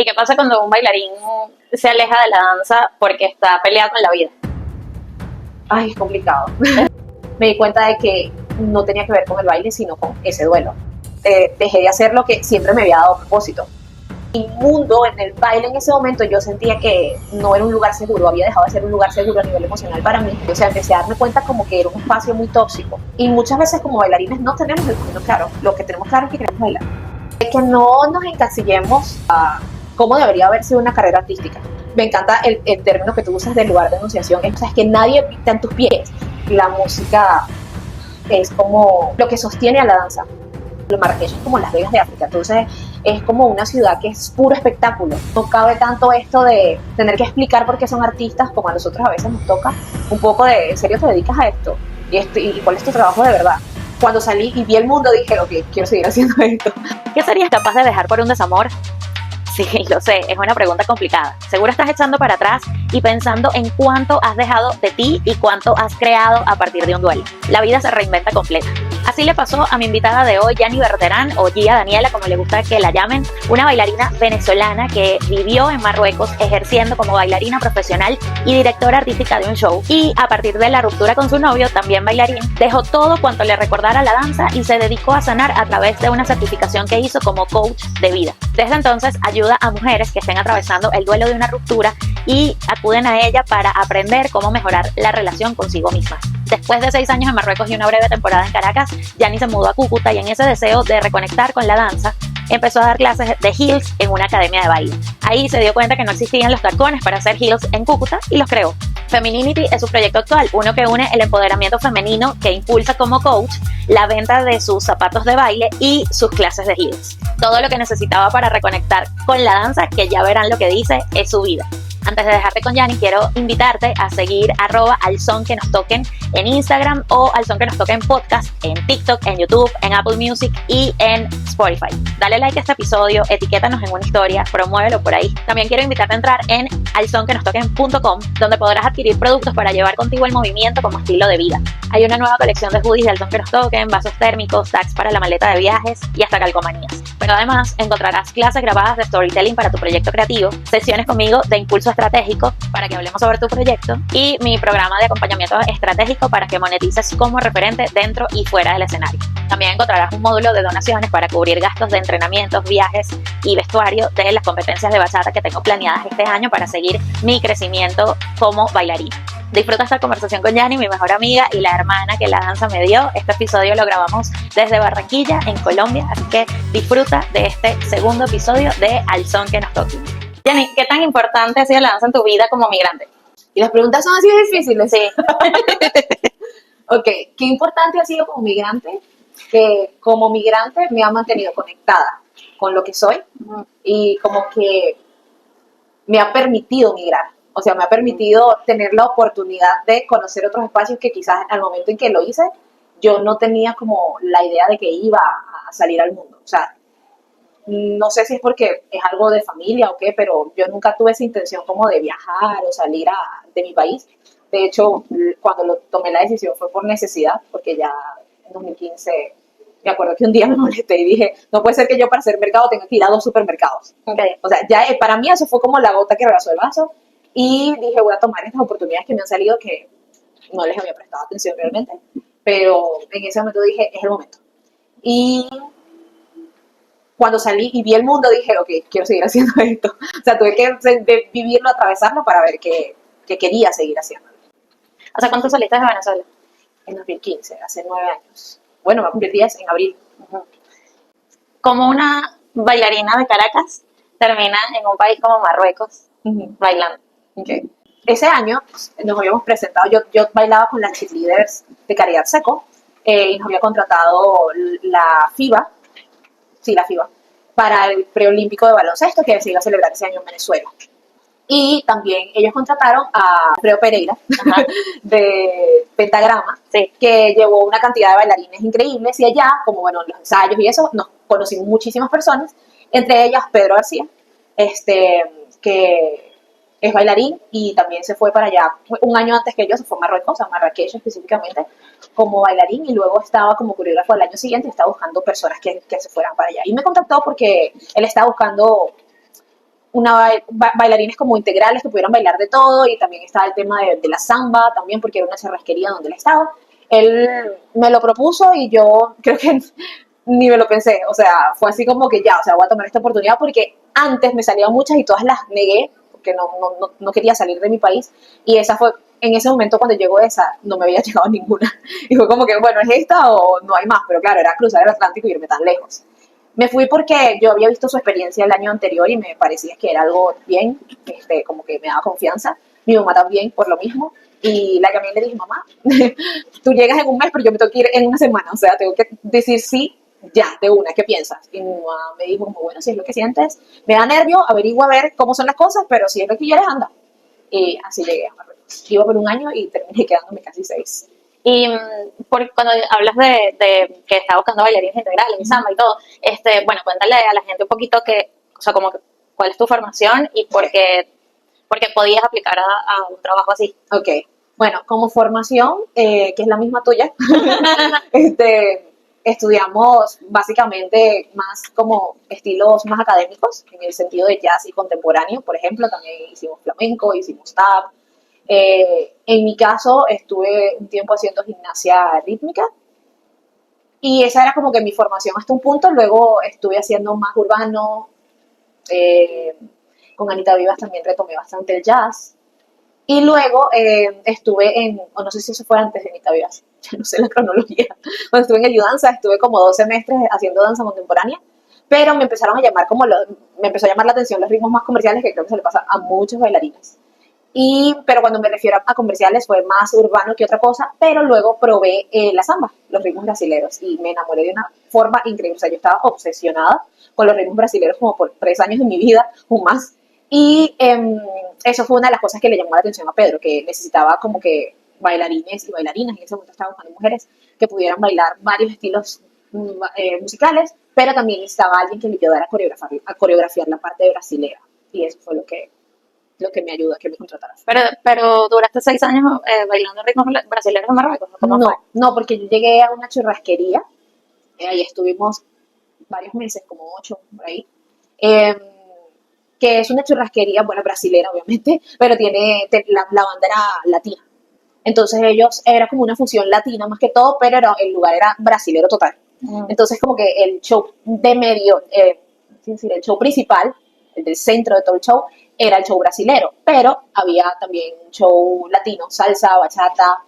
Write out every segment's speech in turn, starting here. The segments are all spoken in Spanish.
qué pasa cuando un bailarín se aleja de la danza porque está peleado con la vida? Ay, es complicado. Me di cuenta de que no tenía que ver con el baile, sino con ese duelo. Dejé de hacer lo que siempre me había dado propósito. Mi mundo en el baile en ese momento yo sentía que no era un lugar seguro, había dejado de ser un lugar seguro a nivel emocional para mí. O sea, empecé a darme cuenta como que era un espacio muy tóxico. Y muchas veces como bailarines no tenemos el camino claro. Lo que tenemos claro es que queremos bailar. De que no nos encasillemos a cómo debería haber sido una carrera artística. Me encanta el término que tú usas del lugar de enunciación. O sea, es que nadie está en tus pies. La música es como lo que sostiene a la danza. Marrakech es como Las Vegas de África, entonces es como una ciudad que es puro espectáculo. No cabe tanto esto de tener que explicar por qué son artistas, como a nosotros a veces nos toca un poco de, ¿en serio te dedicas a esto? ¿Y cuál es tu trabajo de verdad? Cuando salí y vi el mundo dije, ok, quiero seguir haciendo esto. ¿Qué serías capaz de dejar por un desamor? Sí, lo sé, es una pregunta complicada. Seguro estás echando para atrás y pensando en cuánto has dejado de ti y cuánto has creado a partir de un duelo. La vida se reinventa completa. Así le pasó a mi invitada de hoy, Yani Berterán, o Gia Daniela, como le gusta que la llamen, una bailarina venezolana que vivió en Marruecos ejerciendo como bailarina profesional y directora artística de un show. Y a partir de la ruptura con su novio, también bailarín, dejó todo cuanto le recordara la danza y se dedicó a sanar a través de una certificación que hizo como coach de vida. Desde entonces ayuda a mujeres que estén atravesando el duelo de una ruptura y acuden a ella para aprender cómo mejorar la relación consigo misma. Después de 6 años en Marruecos y una breve temporada en Caracas, Yani se mudó a Cúcuta y en ese deseo de reconectar con la danza, empezó a dar clases de heels en una academia de baile. Ahí se dio cuenta que no existían los tacones para hacer heels en Cúcuta y los creó. Femininity es su proyecto actual, uno que une el empoderamiento femenino que impulsa como coach la venta de sus zapatos de baile y sus clases de heels. Todo lo que necesitaba para reconectar con la danza, que ya verán lo que dice, es su vida. Antes de dejarte con Yani, quiero invitarte a seguir @alsonquenostoquen en Instagram o alsonquenostoquen podcast en TikTok, en YouTube, en Apple Music y en Spotify. Dale like a este episodio, etiquétanos en una historia, promuévelo por ahí. También quiero invitarte a entrar en alsonquenostoquen.com, donde podrás adquirir productos para llevar contigo el movimiento como estilo de vida. Hay una nueva colección de hoodies de Al Son Que Nos Toquen, vasos térmicos, tags para la maleta de viajes y hasta calcomanías. Pero además encontrarás clases grabadas de storytelling para tu proyecto creativo, sesiones conmigo de impulso estratégico para que hablemos sobre tu proyecto y mi programa de acompañamiento estratégico para que monetices como referente dentro y fuera del escenario. También encontrarás un módulo de donaciones para cubrir gastos de entrenamientos, viajes y vestuario de las competencias de bachata que tengo planeadas este año para seguir mi crecimiento como bailarina. Disfruta esta conversación con Yani, mi mejor amiga y la hermana que la danza me dio. Este episodio lo grabamos desde Barranquilla, en Colombia, así que disfruta de este segundo episodio de Al Son Que Nos Toquen. Yani, ¿qué tan importante ha sido la danza en tu vida como migrante? Y las preguntas son así de difíciles. Sí. Ok, ¿qué importante ha sido como migrante? Que como migrante me ha mantenido conectada con lo que soy y como que me ha permitido migrar. O sea, me ha permitido tener la oportunidad de conocer otros espacios que quizás al momento en que lo hice, yo no tenía como la idea de que iba a salir al mundo. O sea, no sé si es porque es algo de familia o qué, pero yo nunca tuve esa intención como de viajar o salir de mi país. De hecho, cuando tomé la decisión fue por necesidad, porque ya en 2015 me acuerdo que un día me molesté y dije, no puede ser que yo para hacer mercado tenga que ir a 2 supermercados. Okay. O sea, ya para mí eso fue como la gota que rebasó el vaso y dije, voy a tomar estas oportunidades que me han salido que no les había prestado atención realmente, pero en ese momento dije, es el momento. Y cuando salí y vi el mundo dije, ok, quiero seguir haciendo esto. O sea, tuve que vivirlo, atravesarlo para ver que quería seguir haciendo. O sea, ¿cuánto saliste de Venezuela? En 2015, hace 9 años. Bueno, va a cumplir 10 en abril. Como una bailarina de Caracas termina en un país como Marruecos bailando. Okay. Ese año nos habíamos presentado, yo bailaba con las cheerleaders de Caridad Seco y nos había contratado la FIBA, para el preolímpico de baloncesto que se iba a celebrar ese año en Venezuela. Y también ellos contrataron a Alfredo Pereira de Pentagrama, sí, que llevó una cantidad de bailarines increíbles y allá, como bueno, los ensayos y eso, nos conocimos muchísimas personas, entre ellas Pedro García, que es bailarín y también se fue para allá un año antes que yo, se fue a Marruecos, a Marrakech específicamente, como bailarín y luego estaba como coreógrafo el año siguiente y estaba buscando personas que se fueran para allá. Y me contactó porque él estaba buscando bailarines como integrales que pudieran bailar de todo, y también estaba el tema de la samba también, porque era una churrasquería donde él estaba. Él me lo propuso y yo creo que ni me lo pensé, o sea, fue así como que ya, o sea, voy a tomar esta oportunidad, porque antes me salían muchas y todas las negué, porque no quería salir de mi país, y esa fue, en ese momento cuando llegó esa, no me había llegado ninguna, y fue como que, bueno, ¿es esta o no hay más? Pero claro, era cruzar el Atlántico y irme tan lejos. Me fui porque yo había visto su experiencia el año anterior y me parecía que era algo bien, como que me daba confianza. Mi mamá también, por lo mismo. Y la llamé y le dije, mamá, tú llegas en un mes, pero yo me tengo que ir en una semana. O sea, tengo que decir sí, ya, de una, ¿qué piensas? Y mi mamá me dijo, como, bueno, si es lo que sientes, me da nervio, averigua a ver cómo son las cosas, pero si es lo que quieres, anda. Y así llegué a Marruecos. Iba por un año y terminé quedándome casi 6. Y cuando hablas de que estás buscando bailarines integrales y samba y todo, bueno, cuéntale a la gente un poquito o sea, como que, cuál es tu formación y por qué podías aplicar a un trabajo así. Ok, bueno, como formación, que es la misma tuya, estudiamos básicamente más como estilos más académicos, en el sentido de jazz y contemporáneo, por ejemplo, también hicimos flamenco, hicimos tap. En mi caso, estuve un tiempo haciendo gimnasia rítmica, y esa era como que mi formación hasta un punto. Luego estuve haciendo más urbano, eh, con Anita Vivas también retomé bastante el jazz. Y luego estuve o no sé si eso fue antes de Anita Vivas, ya no sé la cronología. Cuando estuve en el danza, estuve como 2 semestres haciendo danza contemporánea, pero me empezaron a llamar me empezó a llamar la atención los ritmos más comerciales, que creo que se le pasa a muchos bailarines. Pero cuando me refiero a comerciales fue más urbano que otra cosa, pero luego probé la samba, los ritmos brasileños, y me enamoré de una forma increíble. O sea, yo estaba obsesionada con los ritmos brasileños como por 3 años de mi vida o más. Y eso fue una de las cosas que le llamó la atención a Pedro, que necesitaba como que bailarines y bailarinas, en ese momento estaba buscando mujeres que pudieran bailar varios estilos musicales, pero también necesitaba alguien que le ayudara a coreografiar la parte brasileña. Y eso fue lo que me ayudó a que me contrataras. Pero duraste 6 años bailando ritmos brasileños en Marruecos, ¿cómo fue? No, porque yo llegué a una churrasquería, ahí estuvimos varios meses, como 8 por ahí, que es una churrasquería, bueno, brasilera obviamente, pero tiene la bandera latina. Entonces era como una fusión latina más que todo, pero el lugar era brasilero total. Entonces como que el show de medio, es decir, el show principal, el del centro de todo el show, era el show brasilero, pero había también un show latino, salsa, bachata,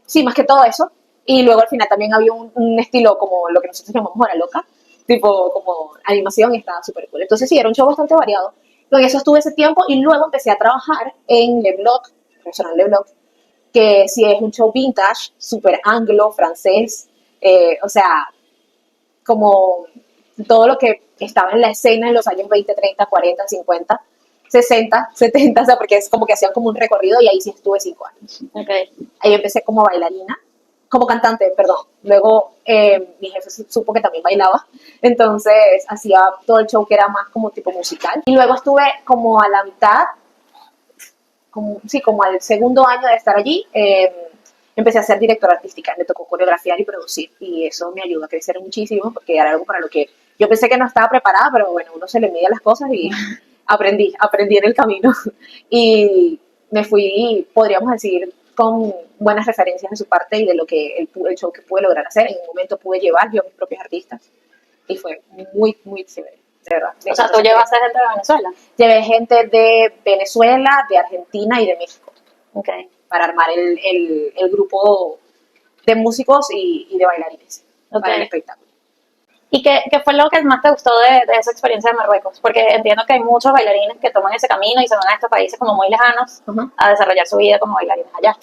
sí, más que todo eso. Y luego al final también había un estilo como lo que nosotros llamamos hora loca, tipo como animación, y estaba súper cool. Entonces sí, era un show bastante variado. Con eso estuve ese tiempo y luego empecé a trabajar en Le Bloc, restaurante Le Bloc, que sí es un show vintage, súper anglo, francés, o sea, como todo lo que estaba en la escena en los años 20, 30, 40, 50, 60, 70, o sea, porque es como que hacían como un recorrido, y ahí sí estuve 5 años. Okay. Ahí empecé como bailarina, como cantante, perdón. Luego mi jefe supo que también bailaba, entonces hacía todo el show que era más como tipo musical. Y luego estuve como a la mitad, como al segundo año de estar allí, empecé a ser directora artística. Me tocó coreografiar y producir, y eso me ayudó a crecer muchísimo, porque era algo para lo que yo pensé que no estaba preparada, pero bueno, uno se le mide las cosas y aprendí en el camino. Y me fui, podríamos decir, con buenas referencias de su parte y de lo que el show que pude lograr hacer. En un momento pude llevar yo a mis propios artistas y fue muy, muy chévere, de verdad. O sea, tú llevaste gente de Venezuela. Llevé gente de Venezuela, de Argentina y de México. Okay. Para armar el grupo de músicos y de bailarines para el espectáculo. ¿Y qué fue lo que más te gustó de esa experiencia de Marruecos? Porque entiendo que hay muchos bailarines que toman ese camino y se van a estos países como muy lejanos a desarrollar su vida como bailarines allá.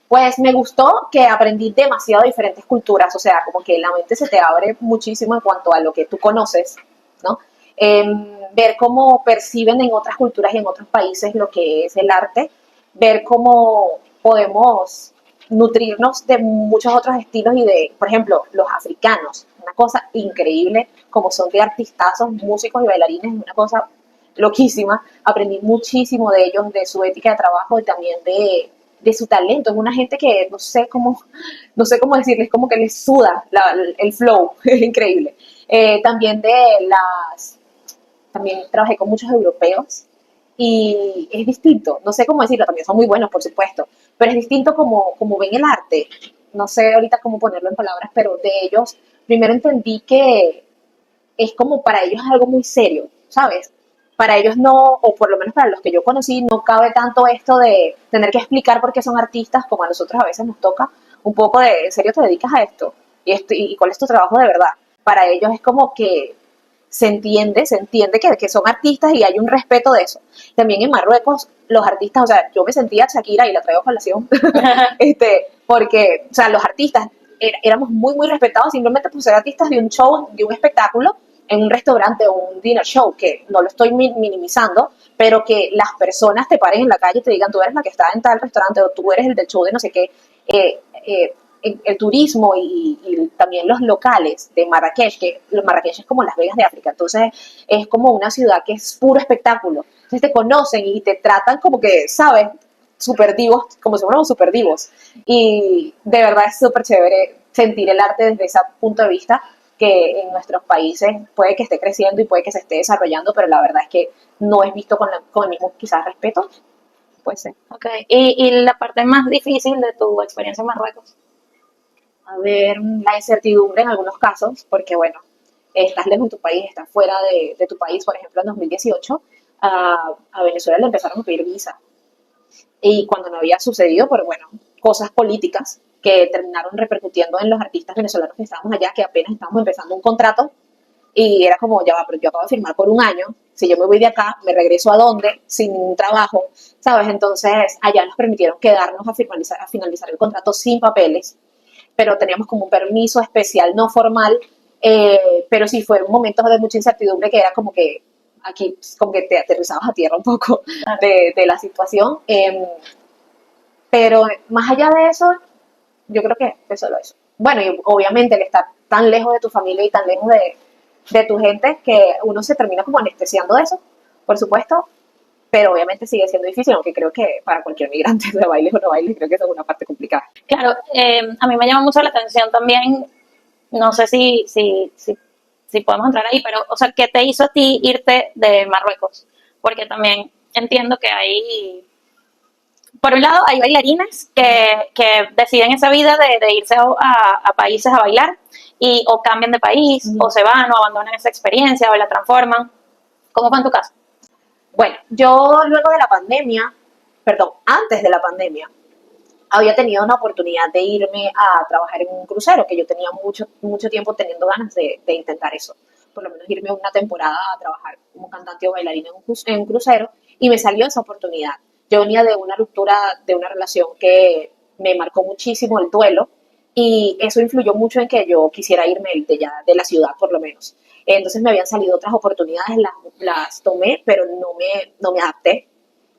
Pues me gustó que aprendí demasiado diferentes culturas, o sea, como que la mente se te abre muchísimo en cuanto a lo que tú conoces, ¿no? Ver cómo perciben en otras culturas y en otros países lo que es el arte, ver cómo podemos nutrirnos de muchos otros estilos y de, por ejemplo, los africanos, una cosa increíble, como son de artistazos, músicos y bailarines, una cosa loquísima. Aprendí muchísimo de ellos, de su ética de trabajo y también de su talento. Es una gente que no sé cómo decirles, como que les suda el flow, es increíble. También de también trabajé con muchos europeos y es distinto, no sé cómo decirlo, también son muy buenos, por supuesto, pero es distinto como ven el arte. No sé ahorita cómo ponerlo en palabras, pero de ellos, primero entendí que es como para ellos es algo muy serio, ¿sabes? Para ellos no, o por lo menos para los que yo conocí, no cabe tanto esto de tener que explicar por qué son artistas, como a nosotros a veces nos toca, un poco de, ¿en serio te dedicas a esto? ¿Y cuál es tu trabajo de verdad? Para ellos es como que se entiende que son artistas y hay un respeto de eso. También en Marruecos, los artistas, o sea, yo me sentía Shakira y la traigo a colación, porque, o sea, los artistas éramos muy, muy respetados simplemente por ser artistas de un show, de un espectáculo, en un restaurante o un dinner show, que no lo estoy minimizando, pero que las personas te paren en la calle y te digan, tú eres la que está en tal restaurante o tú eres el del show de no sé qué. El turismo y también los locales de Marrakech, que Marrakech es como Las Vegas de África, entonces es como una ciudad que es puro espectáculo. Entonces te conocen y te tratan como que, ¿sabes? Super divos, como si fuéramos super divos. Y de verdad es súper chévere sentir el arte desde ese punto de vista, que en nuestros países puede que esté creciendo y puede que se esté desarrollando, pero la verdad es que no es visto con el mismo quizás respeto. Puede ser. Ok, y la parte más difícil de tu experiencia en Marruecos. A ver, la incertidumbre en algunos casos, porque bueno, estás lejos de tu país, estás fuera de tu país. Por ejemplo, en 2018 a Venezuela le empezaron a pedir visa, y cuando no había sucedido por, bueno, cosas políticas que terminaron repercutiendo en los artistas venezolanos que estábamos allá, que apenas estábamos empezando un contrato, y era como, ya va, pero yo acabo de firmar por un año, si yo me voy de acá, me regreso a dónde, sin un trabajo, ¿sabes? Entonces, allá nos permitieron quedarnos a finalizar el contrato sin papeles, pero teníamos como un permiso especial no formal, pero sí fue un momento de mucha incertidumbre, que era como que aquí como que te aterrizabas a tierra un poco de la situación, pero más allá de eso, yo creo que es solo eso. Bueno, y obviamente el estar tan lejos de tu familia y tan lejos de tu gente, que uno se termina como anestesiando de eso, por supuesto, pero obviamente sigue siendo difícil, aunque creo que para cualquier migrante de baile o no baile, creo que eso es una parte complicada. Claro, a mí me llama mucho la atención también, no sé si podemos entrar ahí, pero, o sea, ¿qué te hizo a ti irte de Marruecos? Porque también entiendo que hay, por un lado, hay bailarines que deciden esa vida de irse a países a bailar y o cambian de país, o se van, o abandonan esa experiencia, o la transforman. ¿Cómo fue en tu caso? Bueno, yo luego de la pandemia, perdón, antes de la pandemia, había tenido una oportunidad de irme a trabajar en un crucero, que yo tenía mucho, mucho tiempo teniendo ganas de intentar eso, por lo menos irme una temporada a trabajar como cantante o bailarina en un crucero, y me salió esa oportunidad. Yo venía de una ruptura de una relación que me marcó muchísimo el duelo, y eso influyó mucho en que yo quisiera irme de la ciudad, por lo menos. Entonces me habían salido otras oportunidades, las tomé, pero no me adapté,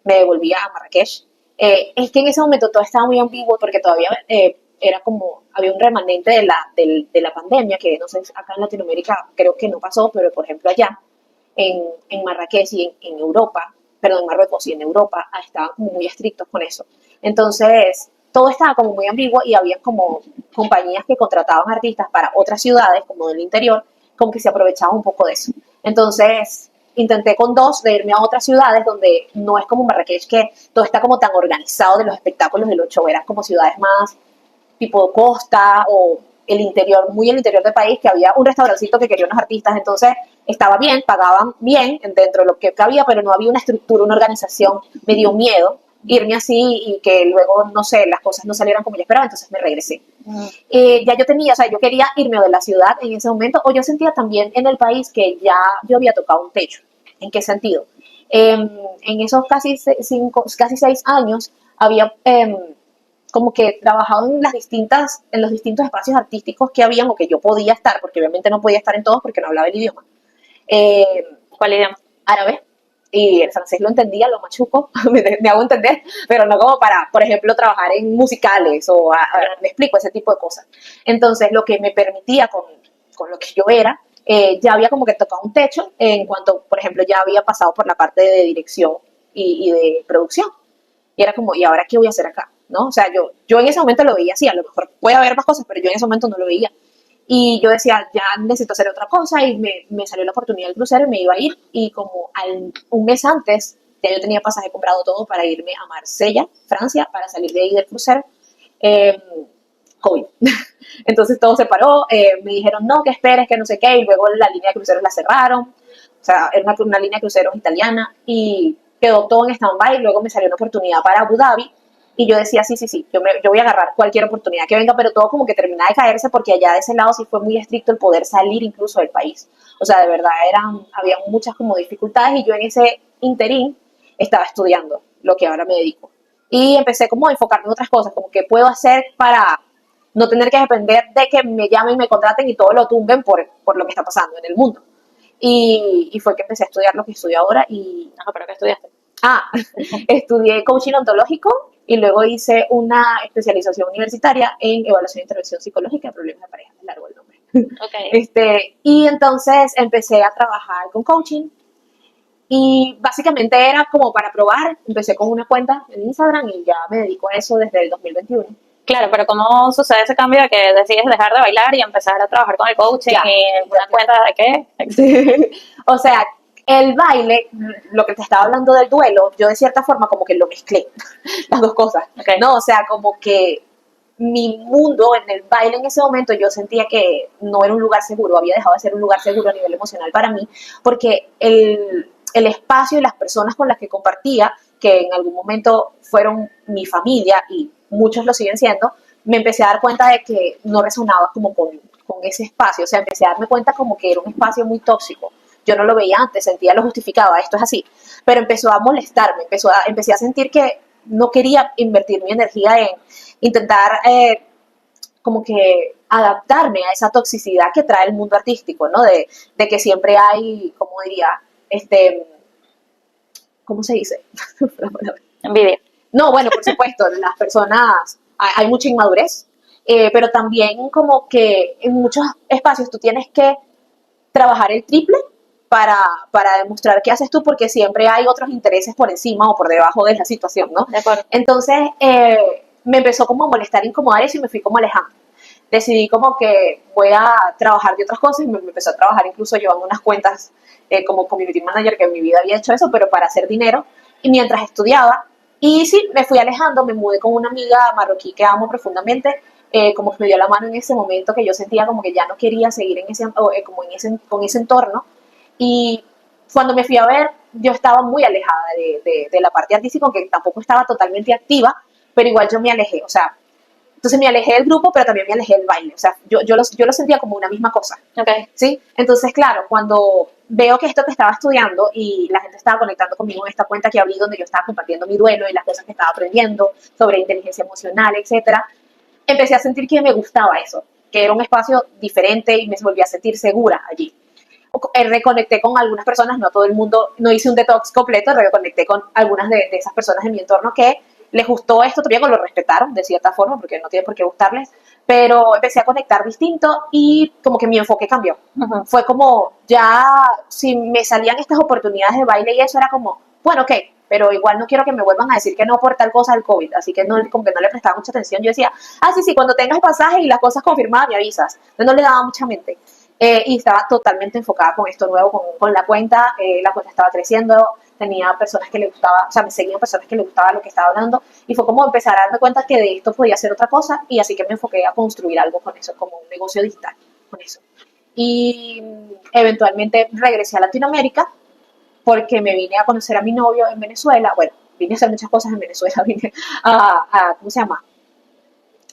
me devolví a Marrakech. Es que en ese momento todo estaba muy ambiguo, porque todavía era como, había un remanente de la pandemia, que no sé, acá en Latinoamérica creo que no pasó, pero por ejemplo allá, en Marrakech y en Europa, perdón, en Marruecos y en Europa, estaban como muy estrictos con eso. Entonces, todo estaba como muy ambiguo, y había como compañías que contrataban artistas para otras ciudades, como del interior, como que se aprovechaban un poco de eso. Entonces, intenté con dos de irme a otras ciudades donde no es como Marrakech, que todo está como tan organizado de los espectáculos de los shows, eran como ciudades más tipo costa o el interior, muy el interior del país, que había un restaurancito que quería unos artistas, entonces estaba bien, pagaban bien dentro de lo que cabía, pero no había una estructura, una organización. Me dio miedo irme así y que luego, no sé, las cosas no salieran como yo esperaba, entonces me regresé. Ya yo tenía, o sea, yo quería irme de la ciudad en ese momento, o yo sentía también en el país que ya yo había tocado un techo. ¿En qué sentido? En esos casi 6 años había como que trabajado en los distintos espacios artísticos que habían, o que yo podía estar, porque obviamente no podía estar en todos porque no hablaba el idioma. ¿Cuál idioma? Árabe, y el francés lo entendía, lo machuco, me hago entender, pero no como para, por ejemplo, trabajar en musicales me explico, ese tipo de cosas. Entonces, lo que me permitía con lo que yo era, ya había como que tocado un techo en cuanto, por ejemplo, ya había pasado por la parte de dirección y de producción. Y era como, ¿y ahora qué voy a hacer acá? ¿No? O sea, yo en ese momento lo veía así, a lo mejor puede haber más cosas, pero yo en ese momento no lo veía. Y yo decía, ya necesito hacer otra cosa y me salió la oportunidad del crucero y me iba a ir. Y como un mes antes, ya yo tenía pasaje comprado todo para irme a Marsella, Francia, para salir de ahí del crucero. Eh, COVID. Entonces todo se paró, me dijeron no, que esperes, que no sé qué, y luego la línea de cruceros la cerraron, o sea, era una línea de cruceros italiana, y quedó todo en stand-by, luego me salió una oportunidad para Abu Dhabi, y yo decía, sí, yo voy a agarrar cualquier oportunidad que venga, pero todo como que terminaba de caerse, porque allá de ese lado sí fue muy estricto el poder salir incluso del país, o sea, de verdad había muchas como dificultades, y yo en ese interín estaba estudiando lo que ahora me dedico, y empecé como a enfocarme en otras cosas, como que puedo hacer para no tener que depender de que me llamen y me contraten y todo lo tumben por lo que está pasando en el mundo. Y fue que empecé a estudiar lo que estudio ahora y... Ajá, ¿pero qué estudiaste? Ah, estudié coaching ontológico y luego hice una especialización universitaria en evaluación e intervención psicológica de problemas de pareja, es largo el nombre. Ok. Y entonces empecé a trabajar con coaching y básicamente era como para probar, empecé con una cuenta en Instagram y ya me dedico a eso desde el 2021. Claro, pero ¿cómo sucede ese cambio de que decides dejar de bailar y empezar a trabajar con el coaching Ya, y una cuenta de qué? sí. O sea, el baile, lo que te estaba hablando del duelo, yo de cierta forma como que lo mezclé, las dos cosas, Okay. ¿no? O sea, como que mi mundo en el baile en ese momento yo sentía que no era un lugar seguro, había dejado de ser un lugar seguro a nivel emocional para mí, porque el espacio y las personas con las que compartía, que en algún momento fueron mi familia y muchos lo siguen siendo, me empecé a dar cuenta de que no resonaba como con ese espacio, o sea, empecé a darme cuenta como que era un espacio muy tóxico. Yo no lo veía antes, sentía, lo justificaba, esto es así, pero empezó a molestarme, empecé a sentir que no quería invertir mi energía en intentar como que adaptarme a esa toxicidad que trae el mundo artístico, ¿no? De que siempre hay, como diría, ¿cómo se dice? Envidia. No, bueno, por supuesto, las personas, hay mucha inmadurez, pero también como que en muchos espacios tú tienes que trabajar el triple para demostrar qué haces tú, porque siempre hay otros intereses por encima o por debajo de la situación, ¿no? De acuerdo. Entonces, me empezó como a molestar, incomodar eso y me fui como alejando. Decidí como que voy a trabajar de otras cosas y me empezó a trabajar incluso llevando unas cuentas como community manager, que en mi vida había hecho eso, pero para hacer dinero, y mientras estudiaba. Y sí, me fui alejando, me mudé con una amiga marroquí que amo profundamente, como que me dio la mano en ese momento que yo sentía como que ya no quería seguir en ese, como en ese, con ese entorno. Y cuando me fui a ver, yo estaba muy alejada de la parte artística, aunque tampoco estaba totalmente activa, pero igual yo me alejé, o sea, entonces me alejé del grupo, pero también me alejé del baile, o sea, yo lo sentía como una misma cosa, Okay. ¿sí? Entonces, claro, cuando veo que esto que estaba estudiando y la gente estaba conectando conmigo en esta cuenta que abrí donde yo estaba compartiendo mi duelo y las cosas que estaba aprendiendo sobre inteligencia emocional, etcétera, empecé a sentir que me gustaba eso, que era un espacio diferente y me volví a sentir segura allí. Reconecté con algunas personas, no todo el mundo, no hice un detox completo, reconecté con algunas de esas personas en mi entorno que les gustó esto, también lo respetaron de cierta forma, porque no tiene por qué gustarles, pero empecé a conectar distinto y como que mi enfoque cambió. Uh-huh. Fue como, ya, si me salían estas oportunidades de baile y eso era como, bueno, ok, pero igual no quiero que me vuelvan a decir que no por tal cosa del COVID, así que no, como que no le prestaba mucha atención. Yo decía, sí, cuando tengas el pasaje y las cosas confirmadas me avisas. Entonces no le daba mucha mente. Y estaba totalmente enfocada con esto nuevo, con la cuenta estaba creciendo, tenía personas que le gustaba, o sea, me seguían personas que le gustaba lo que estaba hablando, y fue como empezar a darme cuenta que de esto podía hacer otra cosa, y así que me enfoqué a construir algo con eso, como un negocio digital con eso. Y eventualmente regresé a Latinoamérica, porque me vine a conocer a mi novio en Venezuela, bueno, vine a hacer muchas cosas en Venezuela, vine ¿cómo se llama?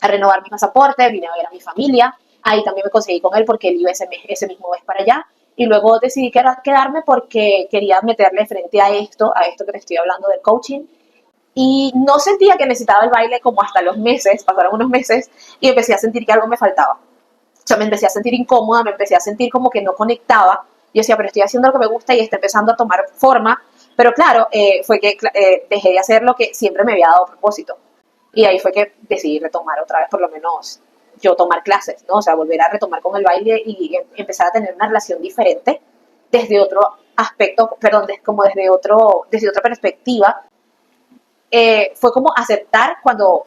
A renovar mi pasaporte, vine a ver a mi familia, ahí también me conseguí con él porque él iba ese mismo mes para allá, y luego decidí quedarme porque quería meterle frente a esto que te estoy hablando del coaching, y no sentía que necesitaba el baile como hasta los meses, pasaron unos meses, y empecé a sentir que algo me faltaba. O sea, me empecé a sentir incómoda, me empecé a sentir como que no conectaba. Yo decía, pero estoy haciendo lo que me gusta y está empezando a tomar forma. Pero claro, fue que dejé de hacer lo que siempre me había dado propósito. Y ahí fue que decidí retomar otra vez, por lo menos yo tomar clases, ¿no? O sea, volver a retomar con el baile y empezar a tener una relación diferente desde otro aspecto, perdón, como desde otra perspectiva. Fue como aceptar cuando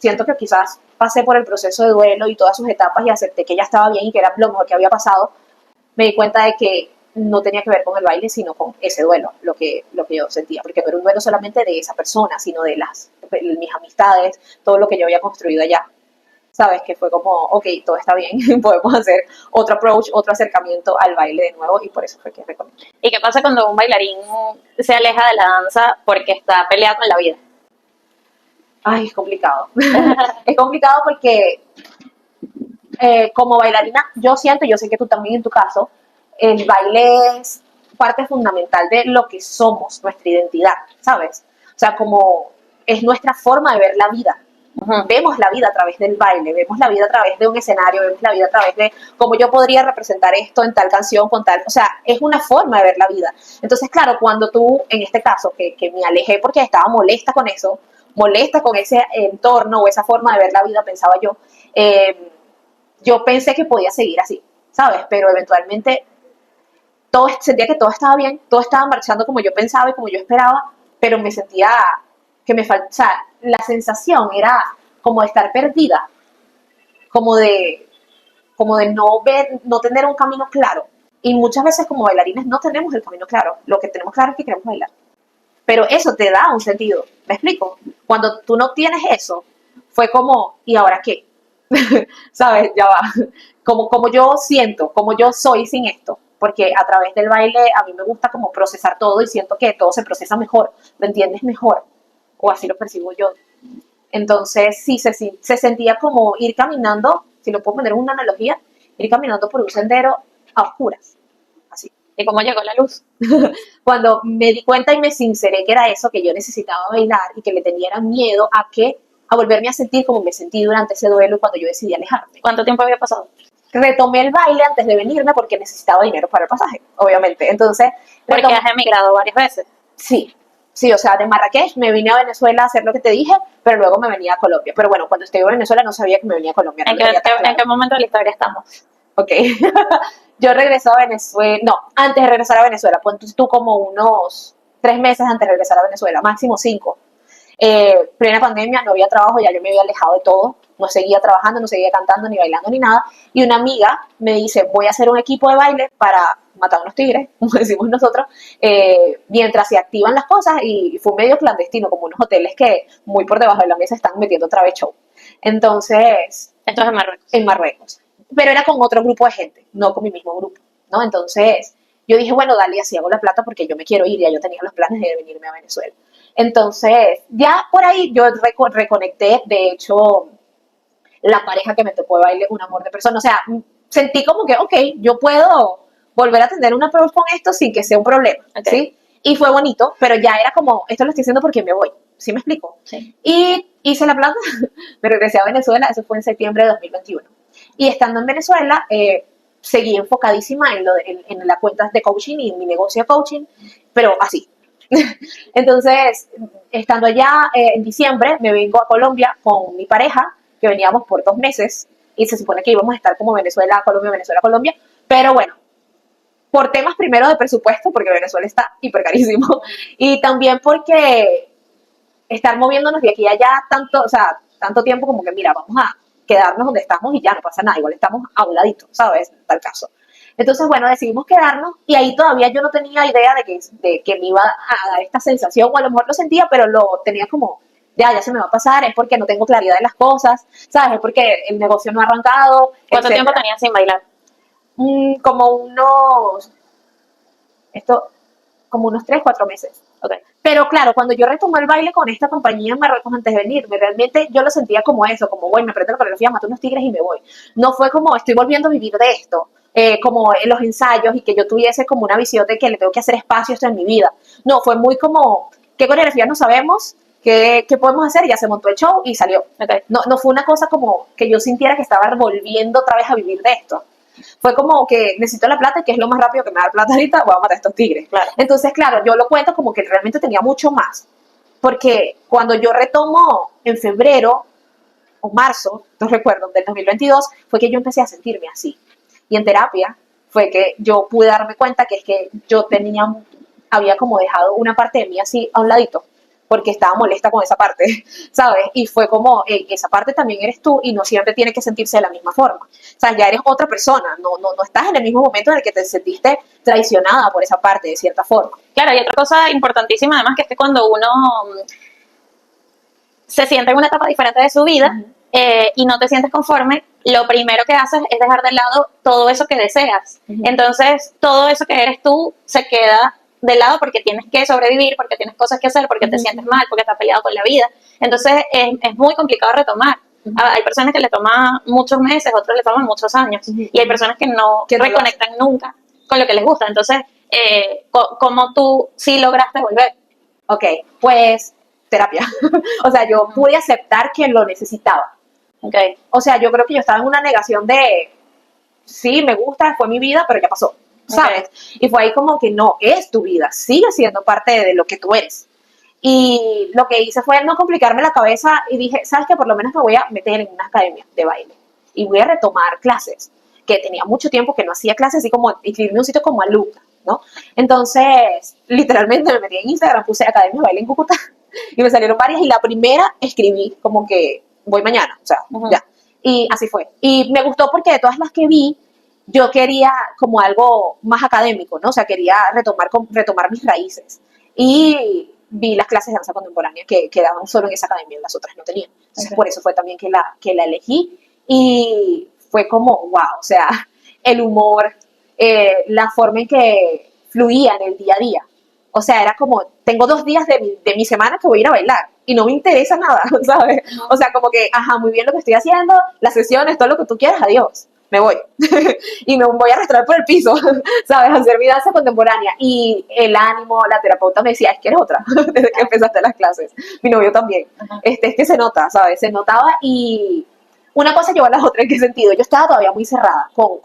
siento que quizás pasé por el proceso de duelo y todas sus etapas y acepté que ya estaba bien y que era lo mejor que había pasado, me di cuenta de que no tenía que ver con el baile, sino con ese duelo, lo que yo sentía, porque no era un duelo solamente de esa persona, sino de mis amistades, todo lo que yo había construido allá. Sabes, que fue como, ok, todo está bien, podemos hacer otro approach, otro acercamiento al baile de nuevo, y por eso fue que recomendé. ¿Y qué pasa cuando un bailarín se aleja de la danza porque está peleado con la vida? Ay, es complicado. Es complicado porque como bailarina, yo siento, y yo sé que tú también en tu caso, el baile es parte fundamental de lo que somos, nuestra identidad, ¿sabes? O sea, como es nuestra forma de ver la vida. Vemos la vida a través del baile, vemos la vida a través de un escenario, vemos la vida a través de cómo yo podría representar esto en tal canción, con tal, o sea, es una forma de ver la vida. Entonces, claro, cuando tú, en este caso, que me alejé porque estaba molesta con eso, molesta con ese entorno o esa forma de ver la vida, pensaba yo pensé que podía seguir así, ¿sabes? Pero eventualmente sentía que todo estaba bien, todo estaba marchando como yo pensaba y como yo esperaba, pero me sentía que me faltaba, o sea, la sensación era como de estar perdida, como de, como de no ver, no tener un camino claro. Y muchas veces como bailarines no tenemos el camino claro, lo que tenemos claro es que queremos bailar. Pero eso te da un sentido, ¿me explico? Cuando tú no tienes eso, fue como, ¿y ahora qué? ¿Sabes? Ya va. Como yo siento, como yo soy sin esto. Porque a través del baile a mí me gusta como procesar todo y siento que todo se procesa mejor, ¿me entiendes? Mejor. O así lo percibo yo. Entonces, sí, se sentía como ir caminando, si lo puedo poner en una analogía, ir caminando por un sendero a oscuras. Así. ¿Y cómo llegó la luz? Cuando me di cuenta y me sinceré que era eso, que yo necesitaba bailar y que le tenía miedo a volverme a sentir como me sentí durante ese duelo cuando yo decidí alejarme. ¿Cuánto tiempo había pasado? Retomé el baile antes de venirme porque necesitaba dinero para el pasaje, obviamente. Entonces, Porque has emigrado varias veces. Sí, o sea, de Marrakech me vine a Venezuela a hacer lo que te dije, pero luego me venía a Colombia. Pero bueno, cuando estuve en Venezuela no sabía que me venía a Colombia. ¿En qué momento de la historia estamos? Ok. Yo regresé a Venezuela, no, antes de regresar a Venezuela, pues tú como unos 3 meses antes de regresar a Venezuela, máximo 5. Plena pandemia, no había trabajo, ya yo me había alejado de todo, no seguía trabajando, no seguía cantando, ni bailando, ni nada. Y una amiga me dice, voy a hacer un equipo de baile para matar unos tigres, como decimos nosotros, mientras se activan las cosas, y fue medio clandestino, como unos hoteles que muy por debajo de la mesa están metiendo otra vez show. Entonces... Esto es en Marruecos. En Marruecos. Pero era con otro grupo de gente, no con mi mismo grupo, ¿no? Entonces yo dije, bueno, dale, así hago la plata porque yo me quiero ir, ya yo tenía los planes de venirme a Venezuela. Entonces, ya por ahí yo reconecté, de hecho, la pareja que me tocó de baile, un amor de persona, o sea, sentí como que, ok, yo puedo volver a tener un approach con esto sin que sea un problema, Okay. ¿sí? Y fue bonito, pero ya era como, esto lo estoy haciendo porque me voy, ¿sí me explico? Sí. Y hice la plata, me regresé a Venezuela, eso fue en septiembre de 2021. Y estando en Venezuela, seguí enfocadísima en las cuentas de coaching y en mi negocio de coaching, pero así. Entonces, estando allá en diciembre, me vengo a Colombia con mi pareja, que veníamos por 2 meses, y se supone que íbamos a estar como Venezuela, Colombia, Venezuela, Colombia, pero bueno, por temas primero de presupuesto, porque Venezuela está hiper carísimo, y también porque estar moviéndonos de aquí a allá tanto tiempo como que, mira, vamos a quedarnos donde estamos y ya no pasa nada, igual estamos a un ladito, ¿sabes? En tal caso. Entonces, bueno, decidimos quedarnos y ahí todavía yo no tenía idea de que me iba a dar esta sensación, o a lo mejor lo sentía, pero lo tenía como, ya se me va a pasar, es porque no tengo claridad de las cosas, ¿sabes? Es porque el negocio no ha arrancado. ¿Cuánto tiempo tenías sin bailar? Como unos 3, 4 meses. Okay. Pero claro, cuando yo retomé el baile con esta compañía en Marruecos antes de venirme, realmente yo lo sentía como eso, como, bueno, me aprendo la coreografía, mato unos tigres y me voy. No fue como, estoy volviendo a vivir de esto, como en los ensayos y que yo tuviese como una visión de que le tengo que hacer espacio esto en mi vida. No, fue muy como, ¿qué coreografía no sabemos? ¿Qué podemos hacer? Ya se montó el show y salió. Okay. No fue una cosa como que yo sintiera que estaba volviendo otra vez a vivir de esto. Fue como que necesito la plata, que es lo más rápido que me da la plata ahorita, voy a matar a estos tigres. Claro. Entonces, claro, yo lo cuento como que realmente tenía mucho más. Porque cuando yo retomo en febrero o marzo, no recuerdo, del 2022, fue que yo empecé a sentirme así. Y en terapia fue que yo pude darme cuenta que es que yo había como dejado una parte de mí así a un ladito. porque estaba molesta con esa parte, ¿sabes? Y fue como, esa parte también eres tú y no siempre tiene que sentirse de la misma forma. O sea, ya eres otra persona, no estás en el mismo momento en el que te sentiste traicionada por esa parte, de cierta forma. Claro, y otra cosa importantísima además que es que cuando uno se siente en una etapa diferente de su vida y no te sientes conforme, lo primero que haces es dejar de lado todo eso que deseas. Entonces, todo eso que eres tú se queda de lado porque tienes que sobrevivir, porque tienes cosas que hacer, porque te sientes mal, porque estás peleado con la vida. Entonces, es muy complicado retomar. Hay personas que le toman muchos meses, otros le toman muchos años. Y hay personas que no reconectan nunca con lo que les gusta. Entonces, ¿cómo tú sí lograste volver? Ok, pues terapia. O sea, yo pude aceptar que lo necesitaba. Okay. O sea, yo creo que yo estaba en una negación de, sí, me gusta, fue mi vida, pero ya pasó, ¿sabes? Okay. Y fue ahí como que no, es tu vida, sigue siendo parte de lo que tú eres. Y lo que hice fue no complicarme la cabeza y dije, ¿sabes qué? Por lo menos me voy a meter en una academia de baile y voy a retomar clases, que tenía mucho tiempo que no hacía clases, así como inscribirme en un sitio como alumna, ¿no? Entonces, literalmente me metí en Instagram, puse Academia de Baile en Cúcuta y me salieron varias y la primera escribí como que voy mañana, o sea, ya. Y así fue. Y me gustó porque de todas las que vi, yo quería como algo más académico, ¿no? O sea, quería retomar mis raíces. Y vi las clases de danza contemporánea que daban solo en esa academia, las otras no tenían. Entonces, por eso fue también que la elegí. Y fue como, wow, o sea, el humor, la forma en que fluía en el día a día. O sea, era como, tengo 2 días de mi semana que voy a ir a bailar y no me interesa nada, ¿sabes? O sea, como que, ajá, muy bien lo que estoy haciendo, las sesiones, todo lo que tú quieras, adiós, me voy. Y me voy a arrastrar por el piso, ¿sabes? A hacer mi danza contemporánea. Y el ánimo, la terapeuta me decía, es que eres otra, desde que empezaste las clases. Mi novio también. Es que se nota, ¿sabes? Se notaba y una cosa llevó a la otra. ¿En qué sentido? Yo estaba todavía muy cerrada con